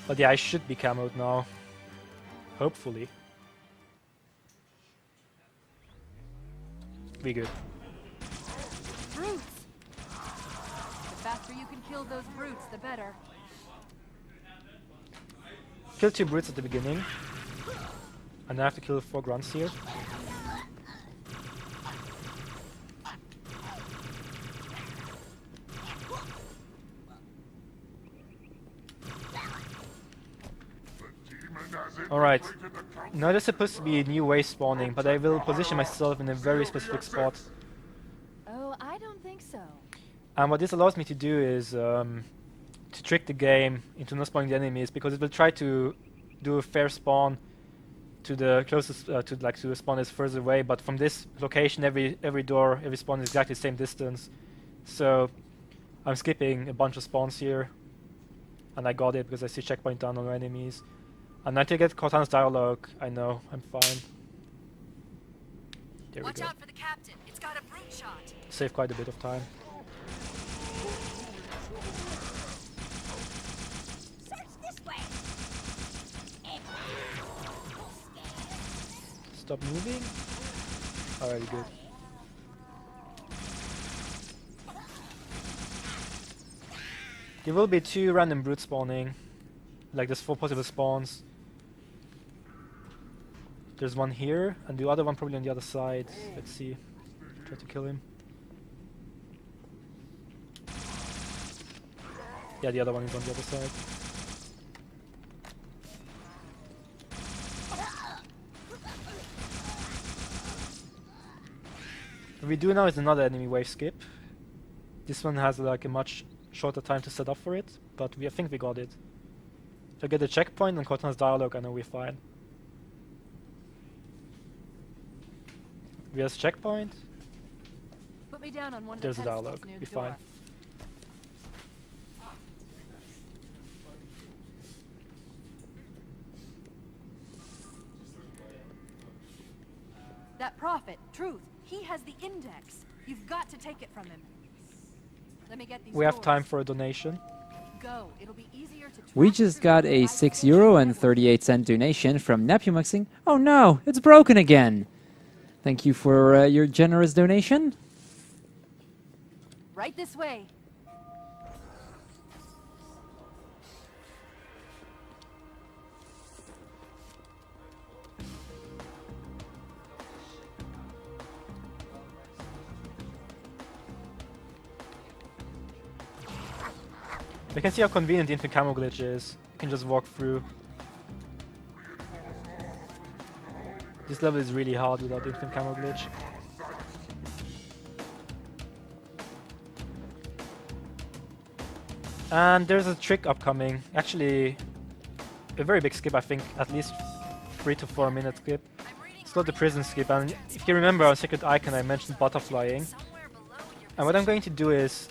But yeah, I should be camoed now. Hopefully. Be good. Brutes! The faster you can kill those brutes, the better. Kill 2 brutes at the beginning. And I have to kill 4 grunts here. Alright, now there's supposed to be a new wave spawning, but I will position myself in a very specific spot. Oh, I don't think so. And what this allows me to do is to trick the game into not spawning the enemies, because it will try to do a fair spawn to the closest to the spawn that's further away, but from this location every door, every spawn is exactly the same distance. So I'm skipping a bunch of spawns here, and I got it because I see checkpoint down on enemies. And until I get Cortana's dialogue, I know I'm fine. There we go. Watch out for the captain. It's got a brute shot. Save quite a bit of time. Search this way. Stop moving. Alright, good. There will be 2 random brutes spawning. Like there's 4 possible spawns. There's one here, and the other one probably on the other side. Let's see. Try to kill him. Yeah, the other one is on the other side. What we do now is another enemy wave skip. This one has like a much shorter time to set up for it, but I think we got it. If I get the checkpoint and Cortana's dialogue, I know we're fine. Where's checkpoint? Put me down on one of There's the a pedestals dialogue. near Be the door. fine. That prophet, Truth, he has the index. You've got to take it from him. Let me get these We have doors. time for a donation. Go. It'll be easier to We track just through got the a eyes of the €6.38 donation from Nepumaxing. Oh no, it's broken again. Thank you for your generous donation. Right this way. You can see how convenient the infinite camo glitch is. You can just walk through. This level is really hard without the infinite camo glitch. And there's a trick upcoming. Actually, a very big skip, I think, at least 3 to 4 minute skip. It's not the prison skip, and if you remember on Secret Icon I mentioned butterflying. And what I'm going to do is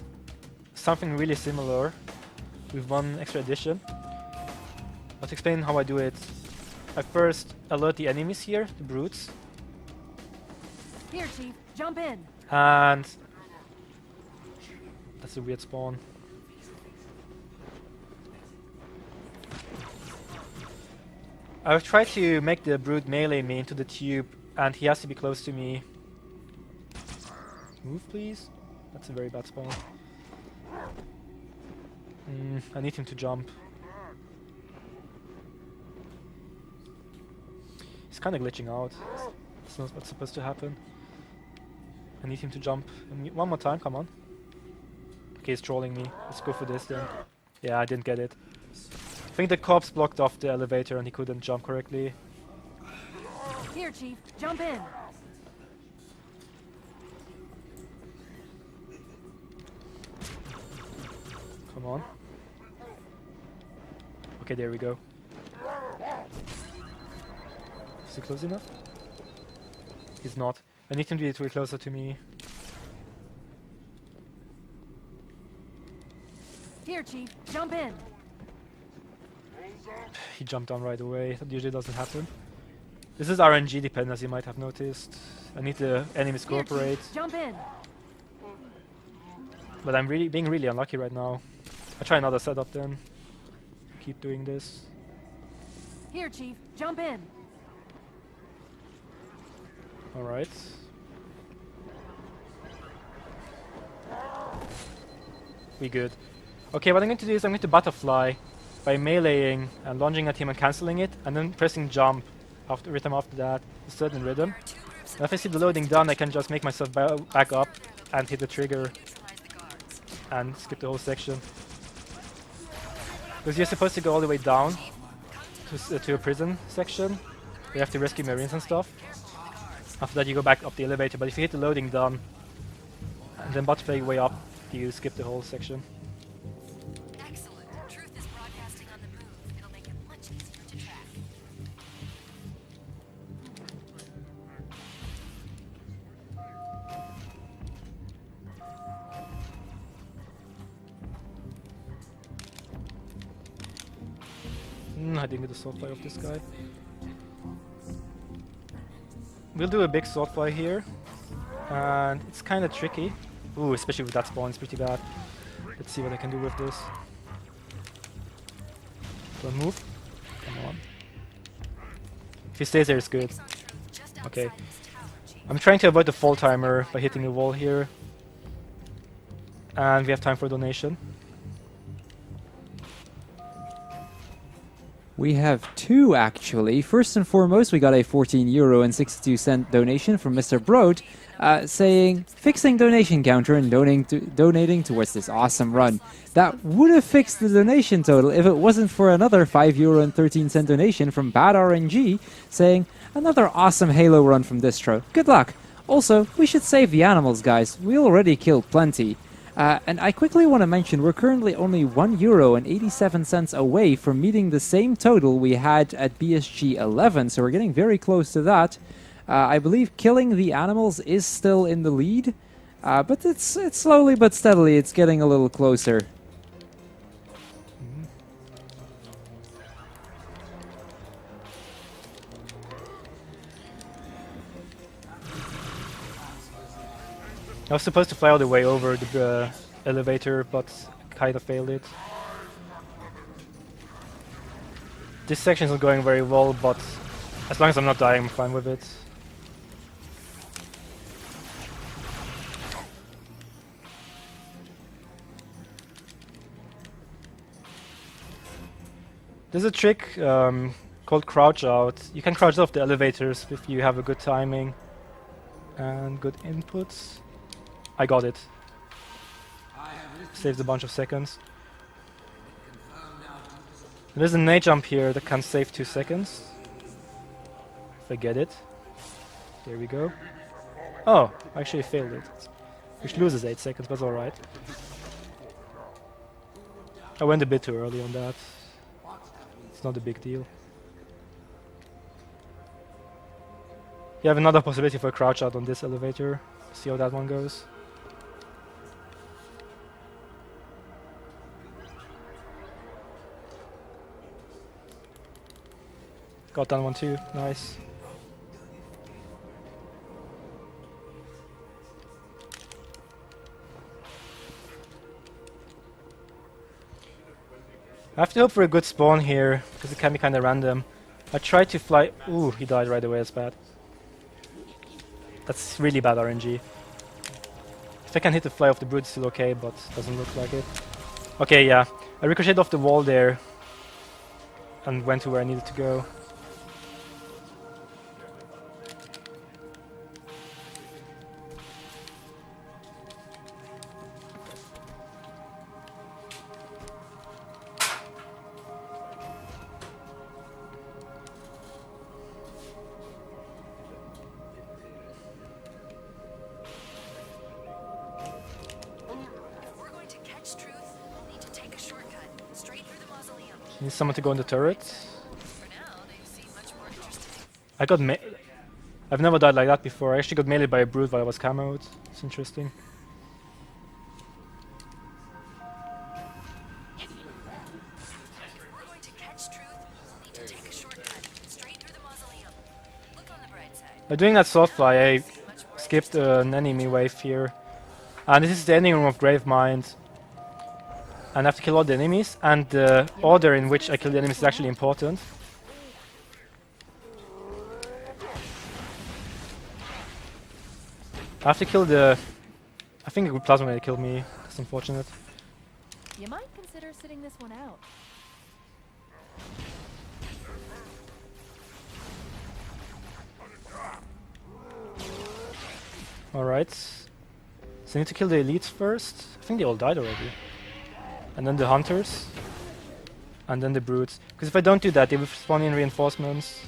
something really similar with one extra addition. I'll explain how I do it. I first alert the enemies here, the brutes. Here, Chief. Jump in. And that's a weird spawn. I've tried to make the brute melee me into the tube, and he has to be close to me. Move, please. That's a very bad spawn. I need him to jump. He's kind of glitching out. That's not what's supposed to happen. I need him to jump. One more time, come on. Okay, Okay, he's trolling me. Let's go for this then. Yeah, I didn't get it. I think the cops blocked off the elevator and he couldn't jump correctly. Here, Chief, jump in. Come on. Okay, there we go. Is he close enough? He's not. I need him to be way closer to me. Here, Chief, jump in. He jumped down right away. That usually doesn't happen. This is RNG dependent, as you might have noticed. I need the enemies to cooperate. Chief, jump in. But I'm being really unlucky right now. I'll try another setup then. Keep doing this. Here, Chief, jump in. Alright. We good. Okay, what I'm going to do is I'm going to butterfly by meleeing and lunging at him and cancelling it, and then pressing jump every time after that, a certain rhythm. And if I see the loading done, I can just make myself back up and hit the trigger and skip the whole section. Because you're supposed to go all the way down to a prison section. You have to rescue Marines and stuff. After that you go back up the elevator, but if you hit the loading done and then butterfly your way up, you skip the whole section. Excellent. Truth is broadcasting on the move. It'll make it much easier to track. I didn't get the sword fly off this guy. We'll do a big sword fly here. And it's kind of tricky. Ooh, especially with that spawn, it's pretty bad. Let's see what I can do with this. Don't move. Come on. If he stays there, it's good. Okay. I'm trying to avoid the fall timer by hitting the wall here. And we have time for a donation. We have two, actually. First and foremost, we got a €14.62 donation from Mr. Broad, saying, fixing donation counter and donating towards this awesome run. That would have fixed the donation total if it wasn't for another €5.13 donation from Bad RNG, saying, another awesome Halo run from Distro. Good luck. Also, we should save the animals, guys. We already killed plenty. And I quickly want to mention we're currently only €1.87 away from meeting the same total we had at BSG 11, so we're getting very close to that. I believe killing the animals is still in the lead, but it's slowly but steadily it's getting a little closer. I was supposed to fly all the way over the elevator, but kind of failed it. This section isn't going very well, but as long as I'm not dying, I'm fine with it. There's a trick called crouch out. You can crouch off the elevators if you have a good timing and good inputs. I got it. Saves a bunch of seconds. There's a nade jump here that can save 2 seconds. If I get it. There we go. Oh, I actually failed it. Which loses 8 seconds, but it's alright. I went a bit too early on that. It's not a big deal. You have another possibility for a crouch out on this elevator. See how that one goes. Got that one too, nice. I have to hope for a good spawn here, because it can be kind of random. I tried to fly... Ooh, he died right away, that's bad. That's really bad RNG. If I can hit the fly off the brood, it's still okay, but doesn't look like it. Okay, yeah. I ricocheted off the wall there, and went to where I needed to go. Need someone to go on the turret. For now, they seem much more interesting. I got I've never died like that before. I actually got meleeed by a brute while I was camoed. It's interesting. We're going to catch truth. We'll need to take a shortcut straight through the mausoleum. Look on the bright side. By doing that swordfly, I skipped an enemy wave here. And this is the ending room of Gravemind. And I have to kill all the enemies. And the order in which I kill the enemies is actually important. I have to kill the... I think a plasma grenade killed me. That's unfortunate. You might consider sitting this one out. Alright. So I need to kill the elites first. I think they all died already. And then the hunters. And then the brutes. Because if I don't do that, they will spawn in reinforcements.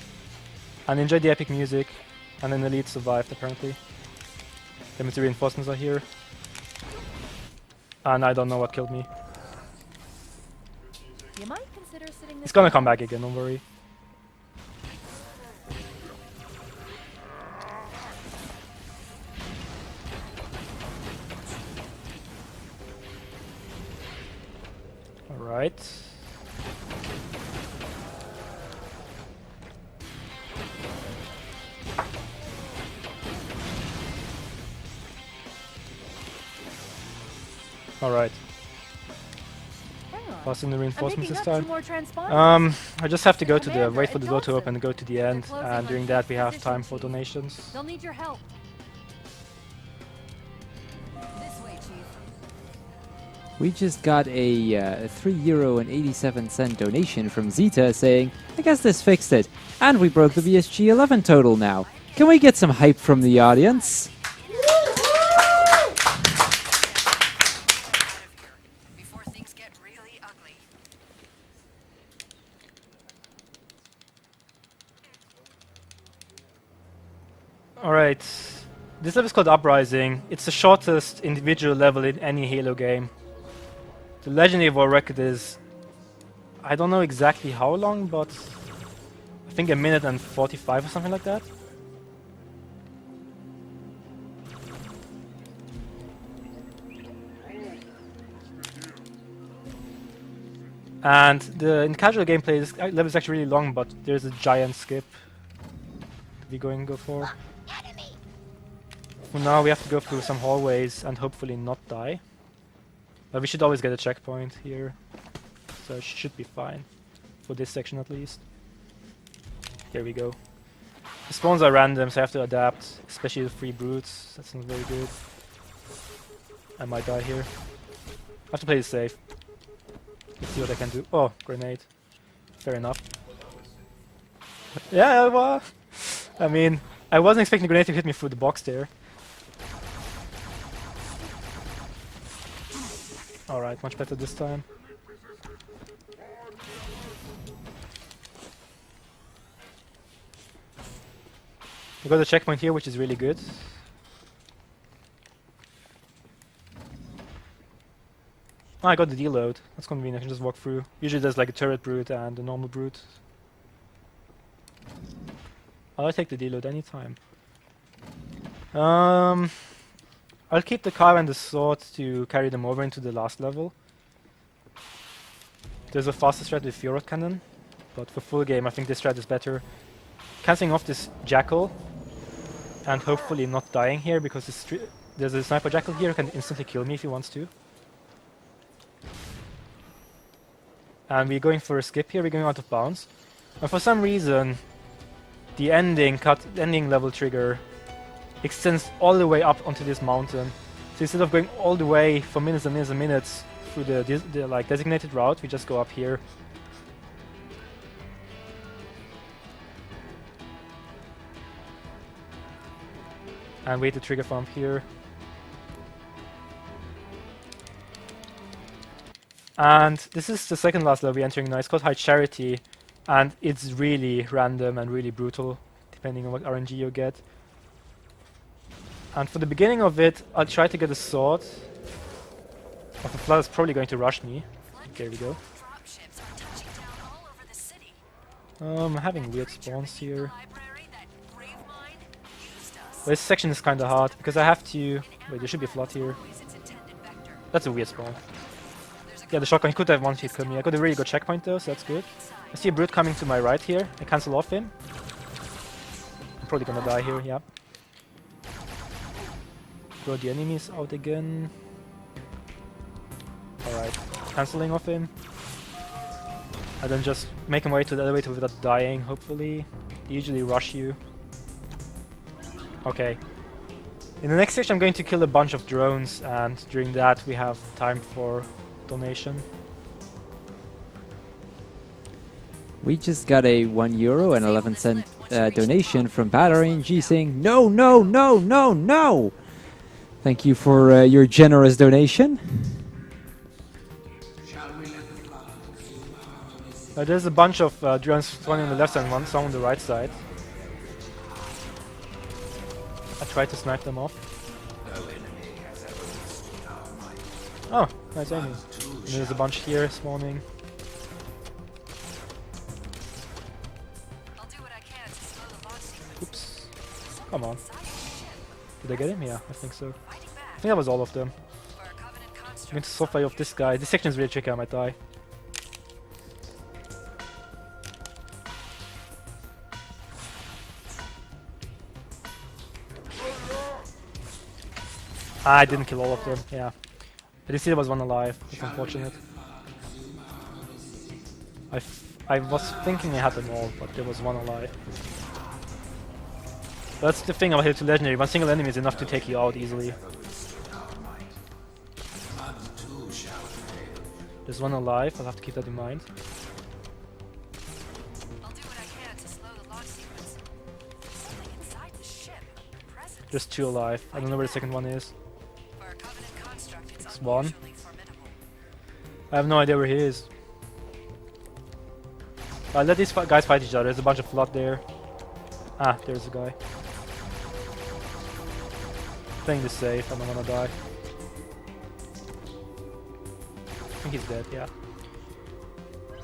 And enjoy the epic music. And then the elites survived, apparently. That means the reinforcements are here. And I don't know what killed me. You might consider sitting this It's gonna one come out. back again, don't worry. Alright. Alright. Hang on. Passing the I'm reinforcements picking this up time. two more transponders. I just have to go to the Commander, wait for the door to Johnson. open and go to the end, closing and on during that we have position time for Chief. donations. They'll need your help. This way, Chief. We just got a €3.87 donation from Zeta saying, I guess this fixed it. And we broke the BSG 11 total now. Can we get some hype from the audience? Before things get really ugly. Alright, this level is called Uprising. It's the shortest individual level in any Halo game. The Legendary War record is... I don't know exactly how long, but... I think 1 minute and 45 or something like that. And in casual gameplay, this level is actually really long, but there's a giant skip to be go for. For now, we have to go through some hallways and hopefully not die. But we should always get a checkpoint here, so it should be fine for this section at least. Here we go. The spawns are random, so I have to adapt, especially the 3 brutes. That's not very good. I might die here. I have to play it safe. Let's see what I can do. Oh, grenade. Fair enough. Yeah, well, I mean, I wasn't expecting the grenade to hit me through the box there. Alright, much better this time. We got a checkpoint here, which is really good. Oh, I got the deload. That's convenient, I can just walk through. Usually there's like a turret brute and a normal brute. I'll take the deload anytime. I'll keep the car and the sword to carry them over into the last level. There's a faster strat with Fjord Cannon, but for full game I think this strat is better. Cancelling off this Jackal, and hopefully not dying here, because there's a Sniper Jackal here who can instantly kill me if he wants to. And we're going for a skip here, we're going out of bounds. And for some reason, the ending level trigger extends all the way up onto this mountain. So instead of going all the way for minutes and minutes and minutes through the like designated route, we just go up here. And wait the trigger from here. And this is the second last level we're entering now. It's called High Charity, and it's really random and really brutal, depending on what RNG you get. And for the beginning of it, I'll try to get a sword. But the flood is probably going to rush me. There we go. Dropships are touching down Having weird spawns here. But this section is kinda hard because I have to... Wait, there should be a flood here. That's a weird spawn. Yeah, the shotgun could have one-hit killed me. I got a really good checkpoint though, so that's good. I see a brute coming to my right here. I cancel off him. I'm probably gonna die here, yeah. Throw the enemies out again. Alright, cancelling off him. And then just make him way to the elevator without dying, hopefully. They usually rush you. Okay. In the next section I'm going to kill a bunch of drones, and during that we have time for donation. We just got a €1.11 donation from Battering G saying, no, no, no, no, no! Thank you for your generous donation. There's a bunch of drones, one on the left side and one some on the right side. I tried to snipe them off. Oh, nice aiming. And there's a bunch here spawning. Oops. Come on. Did I get him? Yeah, I think so. I think that was all of them. I'm going to soft fire off this guy. This section is really tricky, I might die. I didn't kill all of them, yeah. I did see there was one alive, it's unfortunate. I was thinking I had them all, but there was one alive. That's the thing about Halo 2 Legendary, one single enemy is enough to take you out easily. There's one alive, I'll have to keep that in mind. There's two alive, I don't know where the second one is. It's one. I have no idea where he is. Let these guys fight each other, there's a bunch of flood there. Ah, there's a guy. Playing this safe, I don't wanna die. I think he's dead, yeah.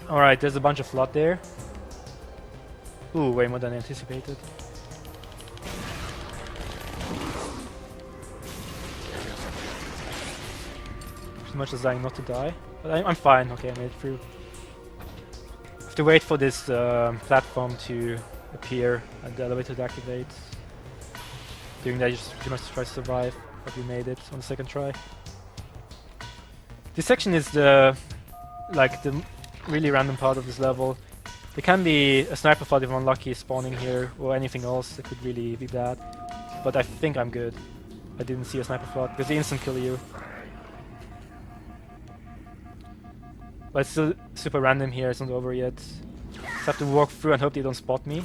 Alright, there's a bunch of flood there. Ooh, way more than I anticipated. As much as dying not to die. But I'm fine, okay, I made it through. I have to wait for this platform to appear and the elevator to activate. Doing that, you just pretty much try to survive, but we made it on the second try. This section is the really random part of this level. There can be a sniper flood if I'm unlucky spawning here, or anything else that could really be bad. But I think I'm good. I didn't see a sniper flood, because they instant kill you. But it's still super random here, it's not over yet. Just have to walk through and hope they don't spot me.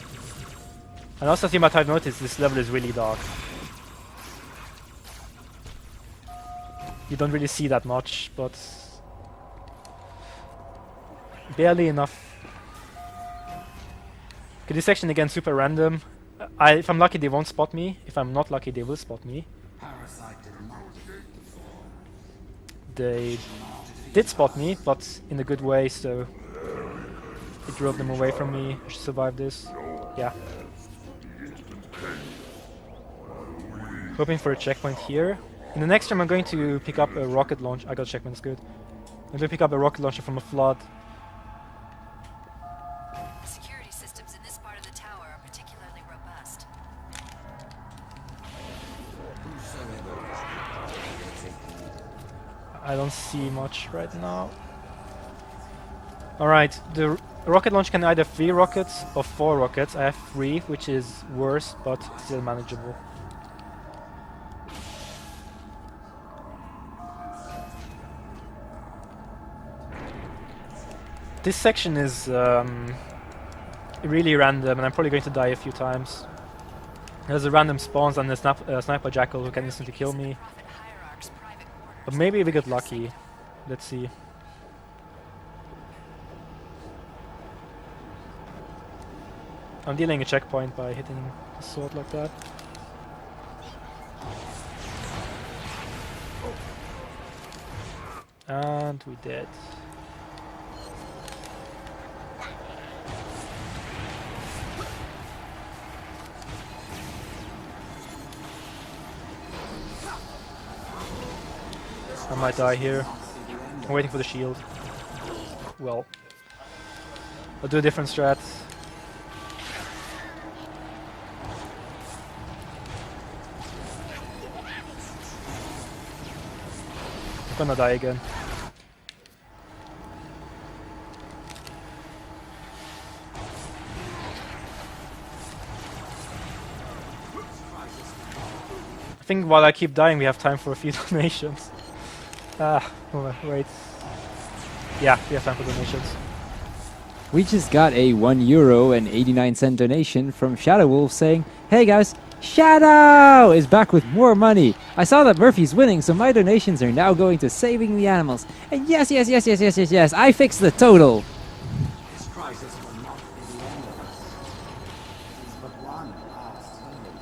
And also, as you might have noticed, this level is really dark. You don't really see that much, but barely enough. Okay, this section again super random. If I'm lucky, they won't spot me. If I'm not lucky, they will spot me. They did spot me, but in a good way, so it drove them away from me. I should survive this. Yeah. Hoping for a checkpoint here. In the next room I'm going to pick up a rocket launcher. I got a checkpoint, that's good. I'm going to pick up a rocket launcher from a flood. Security systems in this part of the tower are particularly robust. I don't see much right now. Alright, the rocket launch can either 3 rockets or 4 rockets. I have 3, which is worse, but still manageable. This section is really random, and I'm probably going to die a few times. There's a random spawns and a sniper jackal who can instantly kill me. But maybe we get lucky. Let's see. I'm dealing a checkpoint by hitting the sword like that. And we did. might die here. I'm waiting for the shield. Well, I'll do a different strat. I'm gonna die again. I think while I keep dying, we have time for a few donations. Wait. Yeah, we have time for donations. We just got a €1.89 donation from Shadow Wolf saying, "Hey guys, Shadow is back with more money. I saw that Murphy's winning, so my donations are now going to saving the animals. And yes, I fixed the total." This crisis will not be the end of us. It is but one last enemy.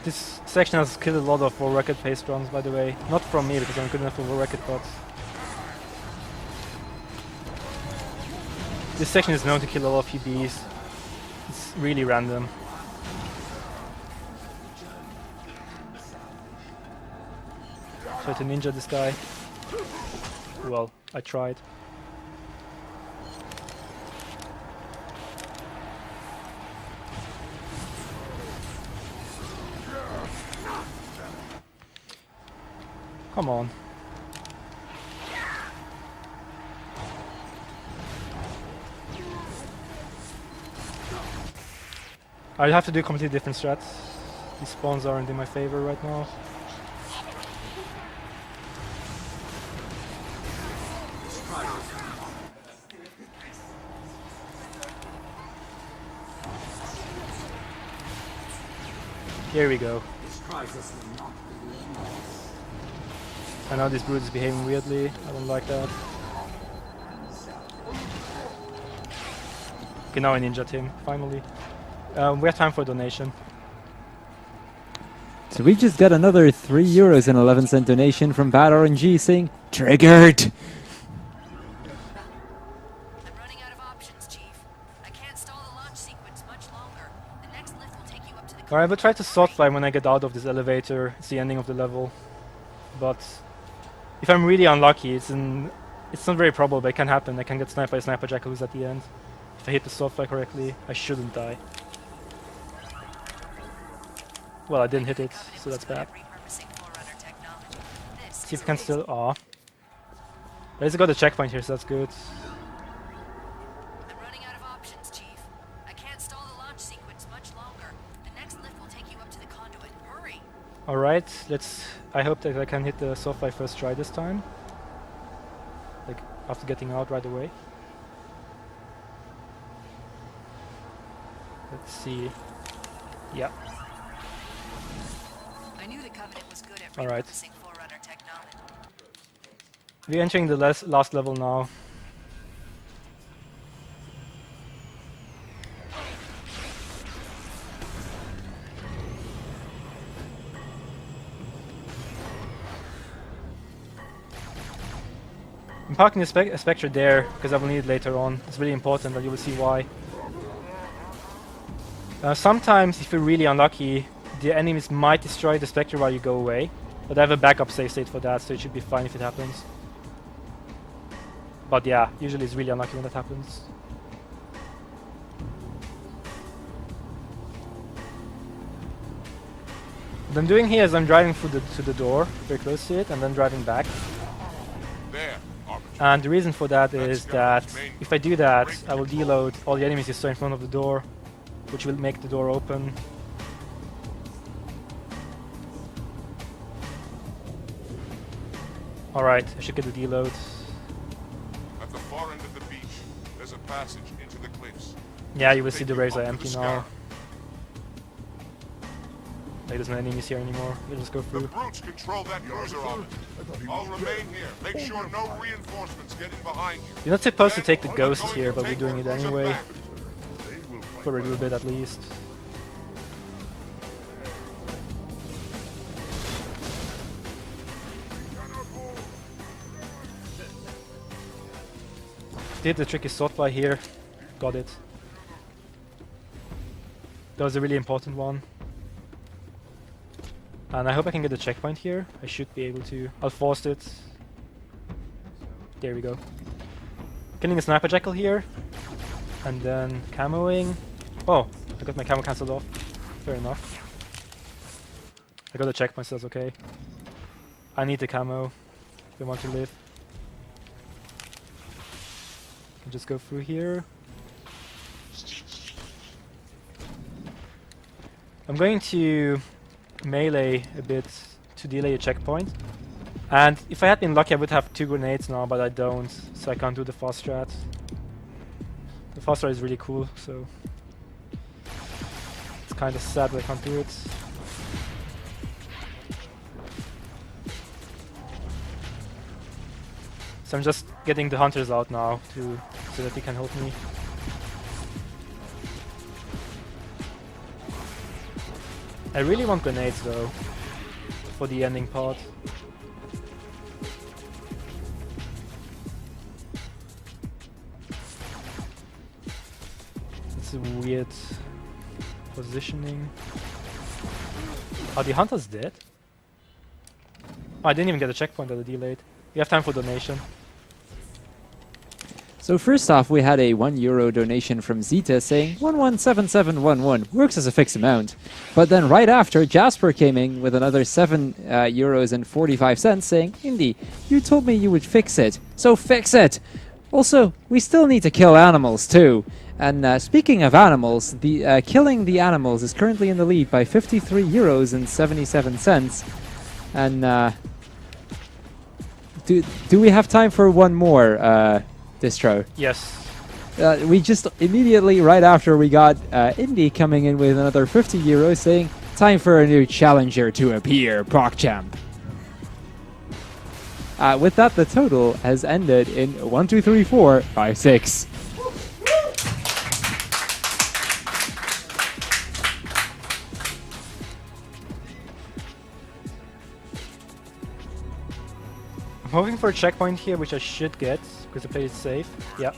This section has killed a lot of War Rocket paste runs, by the way. Not from me, because I'm good enough for War Rocket, but this section is known to kill a lot of PBs. It's really random. Try to ninja this guy. Well, I tried. Come on. I have to do completely different strats. These spawns aren't in my favor right now. Here we go. I know this brood is behaving weirdly. I don't like that. Okay, now I ninja'd him, finally. We have time for a donation. So we just got another €3.11 donation from Bad RNG saying, "Triggered!" I'm running out of options, Chief. I can't stall the launch sequence much longer. The next lift will take you up to the... Alright, I will try to sword fly when I get out of this elevator. It's the ending of the level. But if I'm really unlucky, it's not very probable, but it can happen. I can get sniped by a sniper jackal who's at the end. If I hit the sword fly correctly, I shouldn't die. Well, I didn't hit it, so that's bad. See if we can still... Aw. At least I got a checkpoint here, so that's good. I'm running out of options, Chief. I can't stall the launch sequence much longer. The next lift will take you up to the conduit. Hurry! Alright, I hope that I can hit the sword fly first try this time. Like, after getting out right away. Let's see. Yeah. I knew the Covenant was good at Alright. repurposing Forerunner technology. We're entering the last level now. I'm parking a Spectre there because I will need it later on. It's really important, and you will see why. Sometimes, if you're really unlucky, the enemies might destroy the Spectre while you go away. But I have a backup save state for that, so it should be fine if it happens. But yeah, usually it's really unlucky when that happens. What I'm doing here is I'm driving through to the door, very close to it, and then driving back. And the reason for that is that if I do that, I will deload all the enemies you saw in front of the door, which will make the door open. Alright, I should get the deload. At the far end of the beach, there's a passage into the cliffs. Yeah, you will see the rails are empty now. Like, there's no enemies here anymore. We'll just go through. The brutes control that cruiser arm. I'll remain here. Make sure no reinforcements get in behind you. You're not supposed to take the ghost here, but we're doing it anyway. For a little bit at least. Did the tricky sort by here. Got it. That was a really important one. And I hope I can get a checkpoint here. I should be able to. I'll force it. There we go. Killing a sniper jackal here. And then camoing. Oh, I got my camo cancelled off. Fair enough. I got a checkpoint, so that's okay. I need the camo if I want to live. Can just go through here. I'm going to melee a bit to delay a checkpoint. And if I had been lucky I would have 2 grenades now, but I don't, so I can't do the fast strat. The fast strat is really cool, so it's kind of sad that I can't do it. So I'm just getting the hunters out now so that they can help me. I really want grenades though, for the ending part. It's a weird positioning. Are the hunters dead? Oh, I didn't even get a checkpoint that I delayed. We have time for donation. So first off, we had a €1 donation from Zeta saying 117711 works as a fixed amount. But then right after, Jasper came in with another €7.45 saying, Indy, you told me you would fix it, so fix it! Also, we still need to kill animals too. And speaking of animals, the killing the animals is currently in the lead by €53.77. And do we have time for one more? Distro. Yes. We just immediately, right after, we got Indy coming in with another €50 saying, time for a new challenger to appear, ProcChamp. With that, the total has ended in 1, 2, 3, 4, 5, 6. I'm hoping for a checkpoint here, which I should get, because I played it safe. Yeah.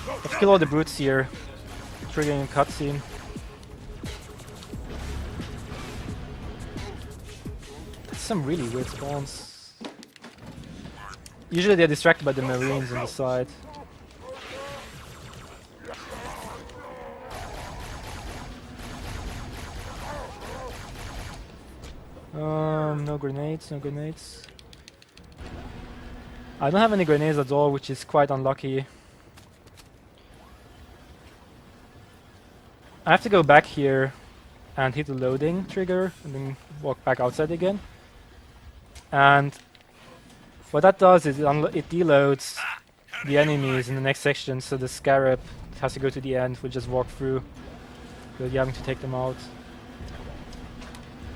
Let's kill all the brutes here, triggering a cutscene. That's some really weird spawns. Usually they're distracted by the marines on the side. No grenades, no grenades. I don't have any grenades at all, which is quite unlucky. I have to go back here and hit the loading trigger and then walk back outside again. And what that does is it deloads the enemies in the next section, so the scarab has to go to the end. We'll just walk through without having to take them out.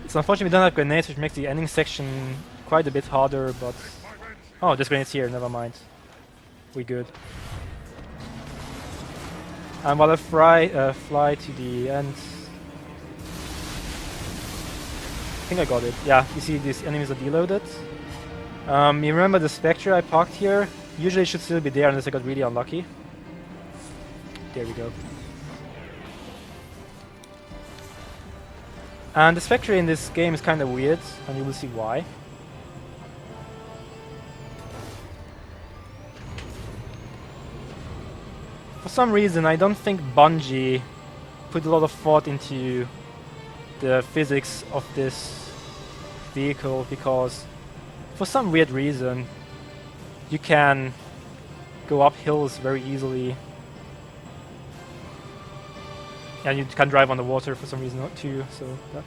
So unfortunately we don't have grenades, which makes the ending section quite a bit harder, but... Oh, there's grenades here, never mind. We good. And while I fly to the end... I think I got it. Yeah, you see these enemies are deloaded. You remember the Spectre I parked here? Usually it should still be there unless I got really unlucky. There we go. And the Spectre in this game is kind of weird, and you will see why. For some reason, I don't think Bungie put a lot of thought into the physics of this vehicle, because for some weird reason you can go up hills very easily, and you can drive on the water for some reason too. So that.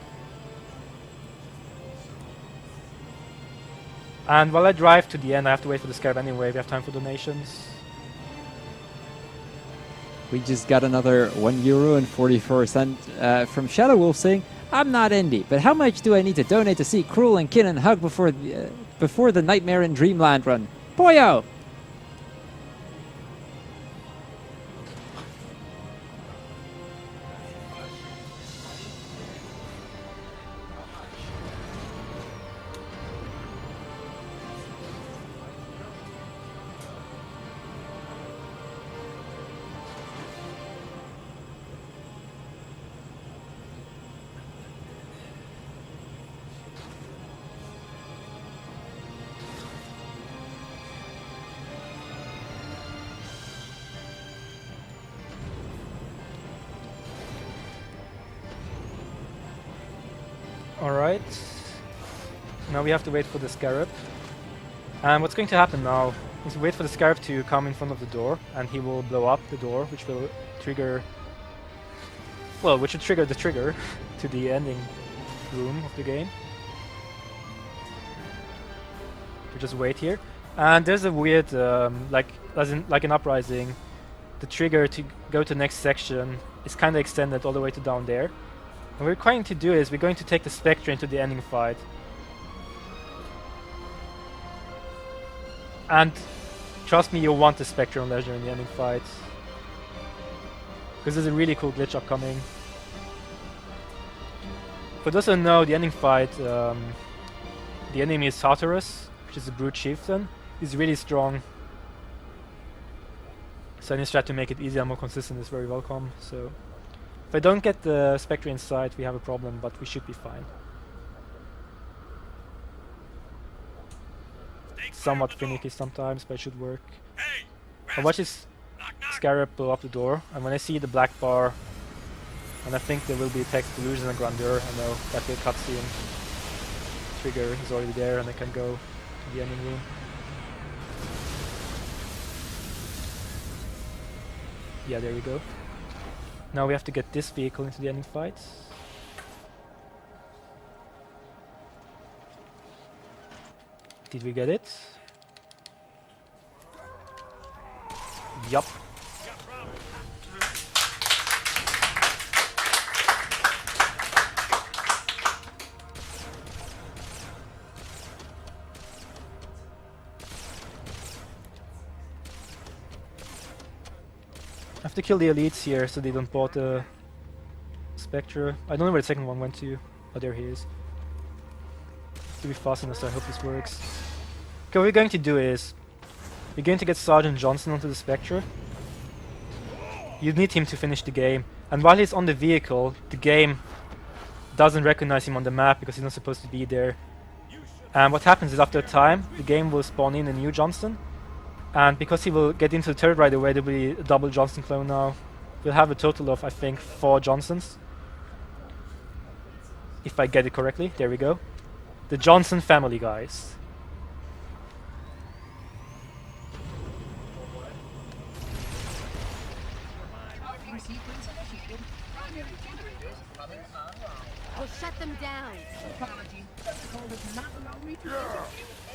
And while I drive to the end, I have to wait for the scarab anyway. We have time for donations. We just got another €1.44 from Shadow Wolf saying, I'm not Indy, but how much do I need to donate to see Cruel and Kinnan hug before the Nightmare in Dreamland run? Boyo! Alright. Now we have to wait for the Scarab. And what's going to happen now is wait for the Scarab to come in front of the door, and he will blow up the door, which will trigger... Well, which will trigger the trigger to the ending room of the game. We just wait here. And there's a weird, like an Uprising, the trigger to go to the next section is kind of extended all the way to down there. And what we're going to do is we're going to take the Spectre into the ending fight. And trust me, you'll want the Spectre on Legendary in the ending fight. Because there's a really cool glitch upcoming. For those who don't know, the ending fight, the enemy is Tartarus, which is a Brute Chieftain. He's really strong. So any strat to make it easier and more consistent is very welcome. So if I don't get the Spectre inside, we have a problem, but we should be fine. Somewhat finicky sometimes, but it should work. I watch this Scarab blow up the door, and when I see the black bar, and I think there will be text Illusion and Grandeur, I know that the cutscene trigger is already there, and I can go to the ending room. Yeah, there we go. Now we have to get this vehicle into the ending fight. Did we get it? Yup. I have to kill the elites here so they don't bot the Spectre. I don't know where the second one went to. Oh, there he is. To be fast enough, so I hope this works. Okay, what we're going to do is we're going to get Sergeant Johnson onto the Spectre. You need him to finish the game, and while he's on the vehicle, the game doesn't recognize him on the map because he's not supposed to be there. And what happens is after a time, the game will spawn in a new Johnson, and because he will get into the turret right away, there will be a double Johnson clone now. We'll have a total of, I think, 4 Johnsons. If I get it correctly, there we go. The Johnson family, guys. We'll shut them down.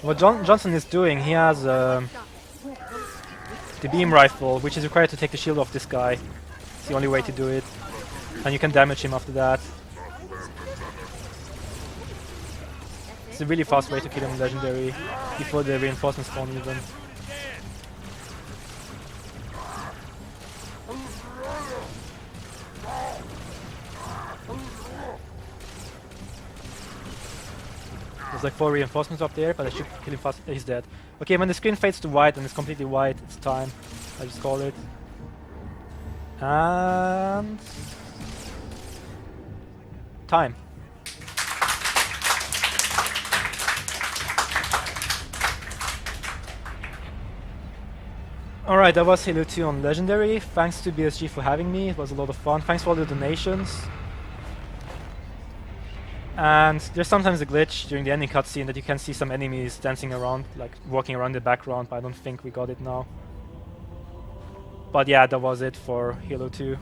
What Johnson is doing, he has the beam rifle, which is required to take the shield off this guy. It's the only way to do it. And you can damage him after that. It's a really fast way to kill him in Legendary, before the reinforcements spawn even. There's like 4 reinforcements up there, but I should kill him fast. He's dead. Okay, when the screen fades to white and it's completely white, it's time. I just call it. And... time. Alright, that was Halo 2 on Legendary. Thanks to BSG for having me, it was a lot of fun. Thanks for all the donations. And there's sometimes a glitch during the ending cutscene that you can see some enemies dancing around, like walking around the background, but I don't think we got it now. But yeah, that was it for Halo 2.